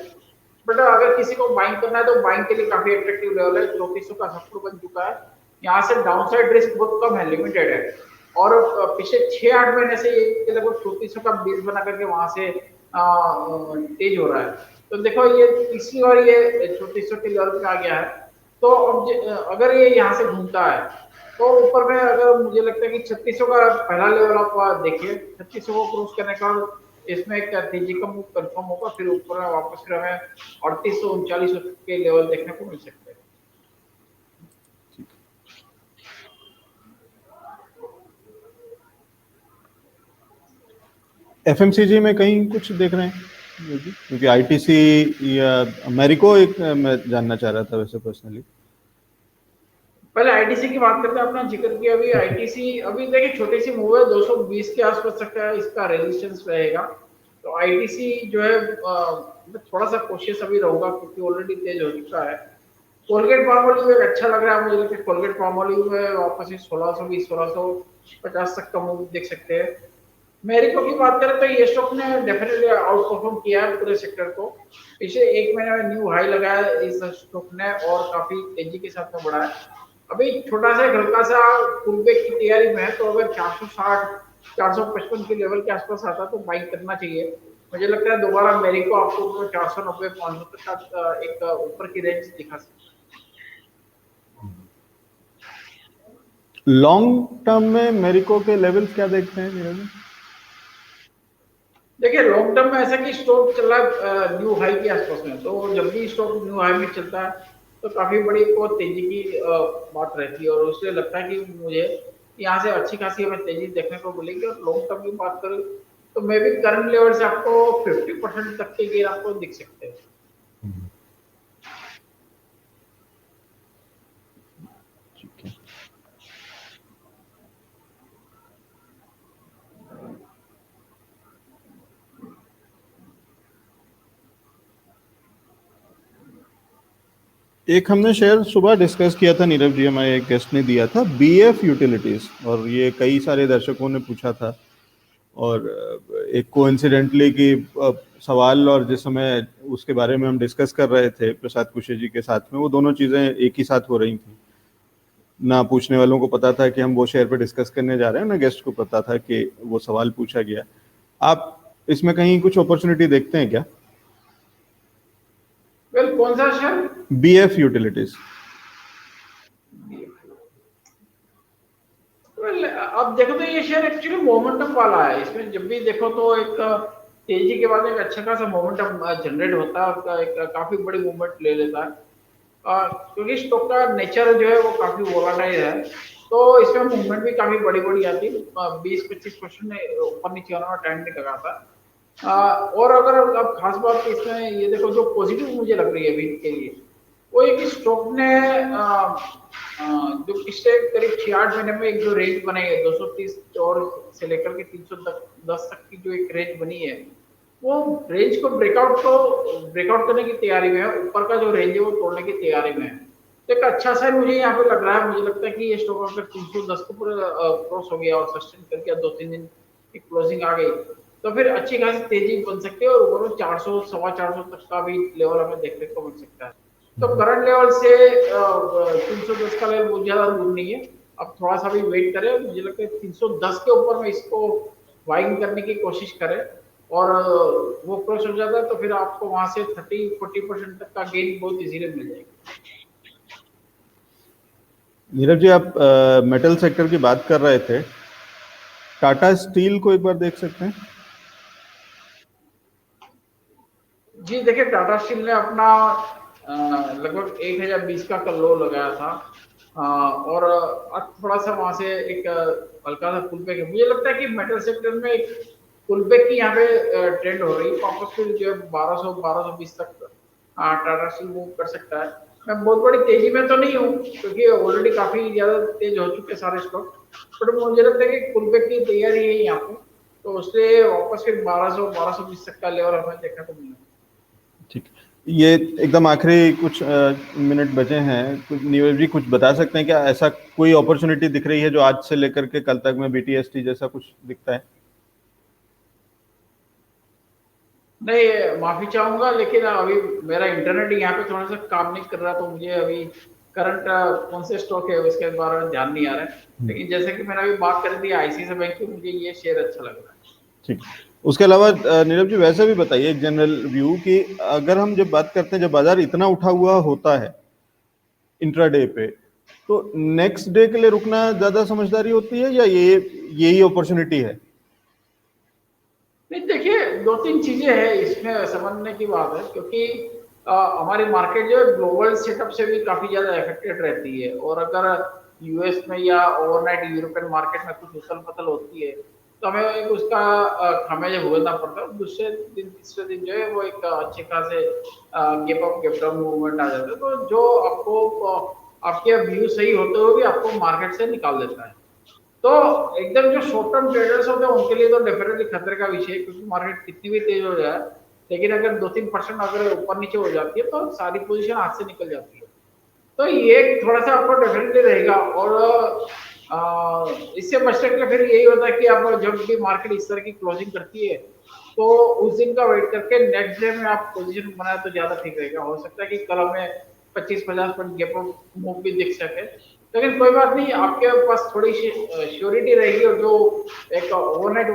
बट अगर किसी को बाइंग करना है तो बाइंग के लिए काफी अट्रैक्टिव लेवल है। 3400 का सपोर्ट बन चुका है। यहाँ से डाउनसाइड रिस्क बहुत कम है, लिमिटेड है। और पिछले 6-8 महीने से ये लगभग 3400 का बेस बना करके वहां से तेज हो रहा है। तो देखो, ये तीसरी बार ये 3400 के लेवल पे आ गया है। तो अब अगर ये यहाँ से घूमता है तो ऊपर में, अगर मुझे लगता है कि 3600 का पहला लेवल आप देखिए, 3600 को क्रॉस करने का इसमें एक तेजी का मूव कंफर्म होगा। फिर ऊपर में वापस फिर हमें 3800-3900 के लेवल देखने को मिल सकते हैं। एफएमसीजी में कहीं कुछ देख रहे हैं? क्योंकि आईटीसी या अमेरिको एक मैं जानना चाह रहा था वैसे पर्सनली। पहले आईटीसी की बात करते हैं, अपना जिक्र किया। अभी आईटीसी अभी देखिए छोटी सी मूव है, 220 के आसपास तक का इसका रेजिस्टेंस रहेगा। तो आईटीसी जो है थोड़ा सा कोशिश अभी रहूंगा, क्योंकि ऑलरेडी तेज हो चुका है। कोलगेट पामोलिव अच्छा लग रहा है मुझे लगता है। कोलगेट पामोलिव में वापस 1620-1650 तक का मूव देख सकते हैं। मेरिको की बात करें तो ये स्टॉक ने डेफिनेटली आउट परफॉर्म किया है पूरे सेक्टर को। पिछले 1 महीने में न्यू हाई लगाया इस स्टॉक ने और काफी तेजी के साथ में बढ़ा है। अभी छोटा सा हल्का सा पुलबैक की तैयारी में है, तो अगर 460-455 के लेवल के आसपास आता तो बाइंग करना चाहिए। मुझे लगता है दोबारा मेरिको आपको 490-500 तक का एक ऊपर की रेंज दिखा सकता है। लॉन्ग टर्म में मेरिको के लेवल्स क्या देखते हैं नीरज? देखिए, लॉन्ग टर्म में ऐसा कि स्टॉक चल रहा है न्यू हाई के आसपास में, तो जब भी स्टॉक न्यू हाई में चलता है तो काफी बड़ी को तेजी की बात रहती है। और उससे लगता है कि मुझे यहाँ से अच्छी खासी हमें तेजी देखने को मिलेगी। और लॉन्ग टर्म की बात करूँ तो मे बी करंट लेवल से आपको 50% तक के गेन आपको दिख सकते हैं। एक हमने शेयर सुबह डिस्कस किया था नीरव जी, हमारे एक गेस्ट ने दिया था, बीएफ यूटिलिटीज, और ये कई सारे दर्शकों ने पूछा था। और एक कोइंसिडेंटली कि सवाल और जिस समय उसके बारे में हम डिस्कस कर रहे थे प्रसाद कुशे जी के साथ में, वो दोनों चीज़ें एक ही साथ हो रही थी। ना पूछने वालों को पता था कि हम वो शेयर पे डिस्कस करने जा रहे हैं, ना गेस्ट को पता था कि वो सवाल पूछा गया। आप इसमें कहीं कुछ अपॉर्चुनिटी देखते हैं क्या? वेल कौन सा शेयर? BF utilities. वेल अब देखो तो ये शेयर एक्चुअली मोमेंटम वाला है, इसमें जब भी देखो तो एक तेजी के बाद एक अच्छा खासा मोमेंटम जनरेट होता है और एक काफी बड़ी मूवमेंट ले लेता है, क्योंकि स्टॉक का नेचर जो है वो काफी वोलाटाइल है, तो इसमें मूवमेंट भी काफी बड़ी बड़ी आती है। 20-25% ऊपर नीचे होने में टाइम नहीं लगाता। और अगर अब खास बात इसमें ये देखो जो पॉजिटिव मुझे लग रही है अभी के लिए, वो एक स्टॉक ने जो पिछले करीब 6-8 महीने में एक जो रेंज बनाई है 230 और से लेकर के 310 तक की जो एक रेंज बनी है, वो रेंज को ब्रेकआउट करने की तैयारी में है, ऊपर का जो रेंज है वो तोड़ने की तैयारी में है। तो एक अच्छा साइन मुझे यहाँ पे लग रहा है, मुझे लगता है कि ये स्टॉक अगर 310 को पूरा क्रॉस हो गया और सस्टेन करके 2-3 दिन की क्लोजिंग आ गई तो फिर अच्छी खासी तेजी बन सकती है और ऊपर 400 450 तक का भी लेवल हमें देखने को मिल सकता है। तो करंट लेवल से 310 का लेवल बहुत ज्यादा दूर नहीं है, अब थोड़ा सा भी वेट करें, मुझे लगता है 310 के ऊपर में इसको बाइंग करने की कोशिश करें और वो क्रॉस हो जाता है तो फिर आपको वहां से 30-40% तक का गेन बहुत इजीली मिल जाएगा। नीरज जी, आप मेटल सेक्टर की बात कर रहे थे, टाटा स्टील को एक बार देख सकते हैं? जी देखिए, टाटा स्टील ने अपना लगभग 1020 का कल लो लगाया था और अब थोड़ा सा वहां से एक हल्का सा पुल बैक है। मुझे लगता है कि मेटल सेक्टर में एक पुल बैक की यहाँ पे ट्रेंड हो रही है, वापस फिर जो 1200-1220 तक टाटा स्टील मूव कर सकता है। मैं बहुत बड़ी तेजी में तो नहीं हूँ क्योंकि ऑलरेडी काफी ज्यादा तेज हो चुके सारे स्टॉक, बट मुझे लगता है कि पुल बैक की तैयारी है यहाँ पे, तो उससे वापस फिर 1200-1220 तक का लेवल हमें देखने को मिलेगा। ठीक, ये एकदम आखिरी कुछ मिनट बचे हैं, नीरज जी कुछ बता सकते हैं क्या ऐसा कोई अपॉर्चुनिटी दिख रही है जो आज से लेकर के कल तक में BTST जैसा कुछ दिखता है? नहीं, माफी चाहूंगा लेकिन अभी मेरा इंटरनेट यहाँ पे थोड़ा सा काम नहीं कर रहा, तो मुझे अभी करंट कौन से स्टॉक है उसके बारे में ध्यान नहीं आ रहा है, लेकिन जैसे कि मैंने अभी बात कर दी ICICI बैंक की, मुझे ये शेयर अच्छा लग रहा है। ठीक, उसके अलावा नीरज जी वैसे भी बताइए एक जनरल व्यू कि अगर हम जब बात करते हैं, जब बाजार इतना उठा हुआ होता है इंट्राडे पे, तो नेक्स्ट डे के लिए रुकना ज्यादा समझदारी होती है या यही अपॉर्चुनिटी है? नहीं देखिए, 2-3 चीजें हैं इसमें समझने की बात है, क्योंकि हमारी मार्केट जो है ग्लोबल सेटअप से भी काफी ज्यादा इफेक्टेड रहती है, और अगर US में या ओवरनाइट यूरोपियन मार्केट में कुछ उथल पुथल होती है तो हमें उसका खामियाजा भुगतना पड़ता है। दूसरे दिन तीसरे दिन जो है वो एक अच्छे खासे gap up gap down movement आ जाता है, तो जो आपको आपके व्यू सही होते हुए भी आपको मार्केट से निकाल देता है। तो एकदम जो शॉर्ट टर्म ट्रेडर्स होते हैं उनके लिए तो डेफिनेटली खतरे का विषय है, क्योंकि मार्केट कितनी भी तेज हो जाए, लेकिन अगर 2-3% अगर ऊपर नीचे हो जाती है तो सारी पोजीशन हाथ से निकल जाती है। तो ये थोड़ा सा आपको डेफिनेटली रहेगा, और इससे बचने के लिए फिर यही होता है कि आप जब भी मार्केट इस तरह की क्लोजिंग करती है तो उस दिन का वेट करके नेक्स्ट डे में आप पोजीशन बनाए तो ज्यादा ठीक रहेगा। हो सकता है कि कल हमें 25-50 पॉइंट गैप मूव भी दिख सके, लेकिन कोई बात नहीं, आपके पास थोड़ी सी श्योरिटी रहेगी, और जो एक ओवरनाइट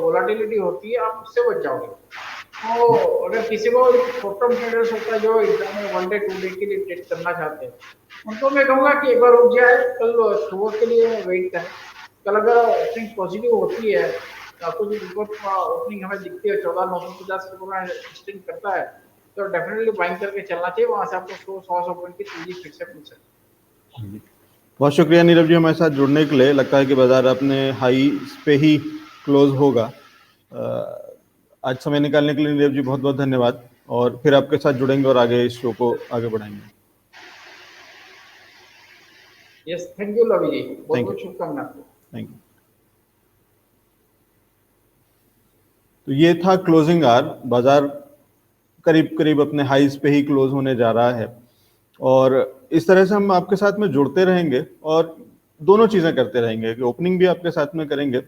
वोलाटिलिटी होती है आप उससे बच जाओगे। तो अगर किसी को शॉर्ट टर्म ट्रेडर्स होता है जो इंटरनेट 1 डे 2 डे के लिए ट्रेड करना चाहते हैं, उनको मैं कहूंगा कि एक बार रुक जाए, कल सुबह के लिए वेट करें। कल अगर ओपनिंग पॉजिटिव होती है, कुछ ओपनिंग हमें दिखती है 14,950 के स्टिंग करता है, तो डेफिनेटली बाइंग करके चलना चाहिए, वहां से आपको 100 पॉइंट की तेजी फिर से मिल सकती है। बहुत शुक्रिया नीरज जी हमारे साथ जुड़ने के लिए। लगता है कि बाजार अपने हाई पे ही क्लोज होगा। आज समय निकालने के लिए नीरज जी बहुत बहुत धन्यवाद, और फिर आपके साथ जुड़ेंगे और आगे इस शो को आगे बढ़ाएंगे। यस, थैंक यू लवी जी, बहुत बहुत शुभकामनाएं। Thank you. तो ये था क्लोजिंग आवर। बाजार करीब करीब अपने हाईज पे ही क्लोज होने जा रहा है, और इस तरह से हम आपके साथ में जुड़ते रहेंगे और दोनों चीजें करते रहेंगे कि ओपनिंग भी आपके साथ में करेंगे,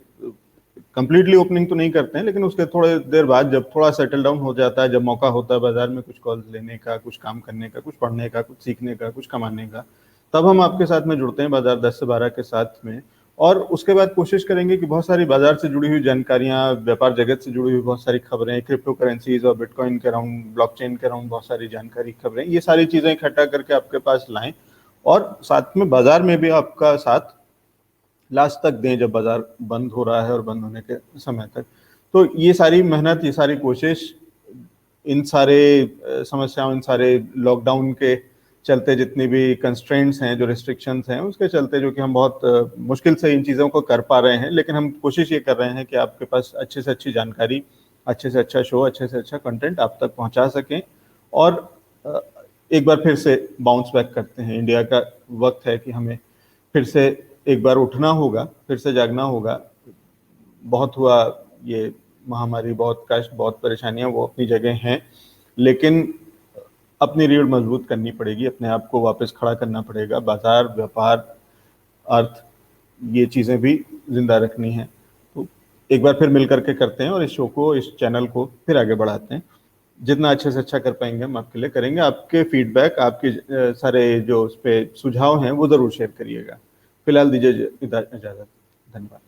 कंप्लीटली ओपनिंग तो नहीं करते हैं, लेकिन उसके थोड़े देर बाद जब थोड़ा सेटल डाउन हो जाता है, जब मौका होता है बाजार में कुछ कॉल्स लेने का, कुछ काम करने का, कुछ पढ़ने का, कुछ सीखने का, कुछ कमाने का, तब हम आपके साथ में जुड़ते हैं बाजार 10 से 12 के साथ में। और उसके बाद कोशिश करेंगे कि बहुत सारी बाजार से जुड़ी हुई जानकारियां, व्यापार जगत से जुड़ी हुई बहुत सारी खबरें, क्रिप्टो करेंसीज और बिटकॉइन के अराउंड, ब्लॉकचेन के अराउंड बहुत सारी जानकारी, खबरें, ये सारी चीजें इकट्ठा करके आपके पास लाएं और साथ में बाजार में भी आपका साथ लास्ट तक दें जब बाजार बंद हो रहा है और बंद होने के समय तक। तो ये सारी मेहनत, ये सारी कोशिश, इन सारे समस्याओं, इन सारे लॉकडाउन के चलते जितनी भी कंस्ट्रेंट्स हैं, जो रिस्ट्रिक्शंस हैं, उसके चलते जो कि हम बहुत मुश्किल से इन चीज़ों को कर पा रहे हैं, लेकिन हम कोशिश ये कर रहे हैं कि आपके पास अच्छे से अच्छी जानकारी, अच्छे से अच्छा शो, अच्छे से अच्छा कंटेंट आप तक पहुंचा सकें। और एक बार फिर से बाउंस बैक करते हैं। इंडिया का वक्त है कि हमें फिर से एक बार उठना होगा, फिर से जागना होगा। बहुत हुआ ये महामारी, बहुत कष्ट, बहुत परेशानियां, वो अपनी जगह हैं, लेकिन अपनी रीढ़ मजबूत करनी पड़ेगी, अपने आप को वापस खड़ा करना पड़ेगा। बाजार, व्यापार, अर्थ, ये चीज़ें भी जिंदा रखनी है। तो एक बार फिर मिल करके करते हैं और इस शो को, इस चैनल को फिर आगे बढ़ाते हैं। जितना अच्छे से अच्छा कर पाएंगे हम आपके लिए करेंगे। आपके फीडबैक, आपके सारे जो उस पर सुझाव हैं वो ज़रूर शेयर करिएगा। फिलहाल दीजिए इजाज़त। धन्यवाद।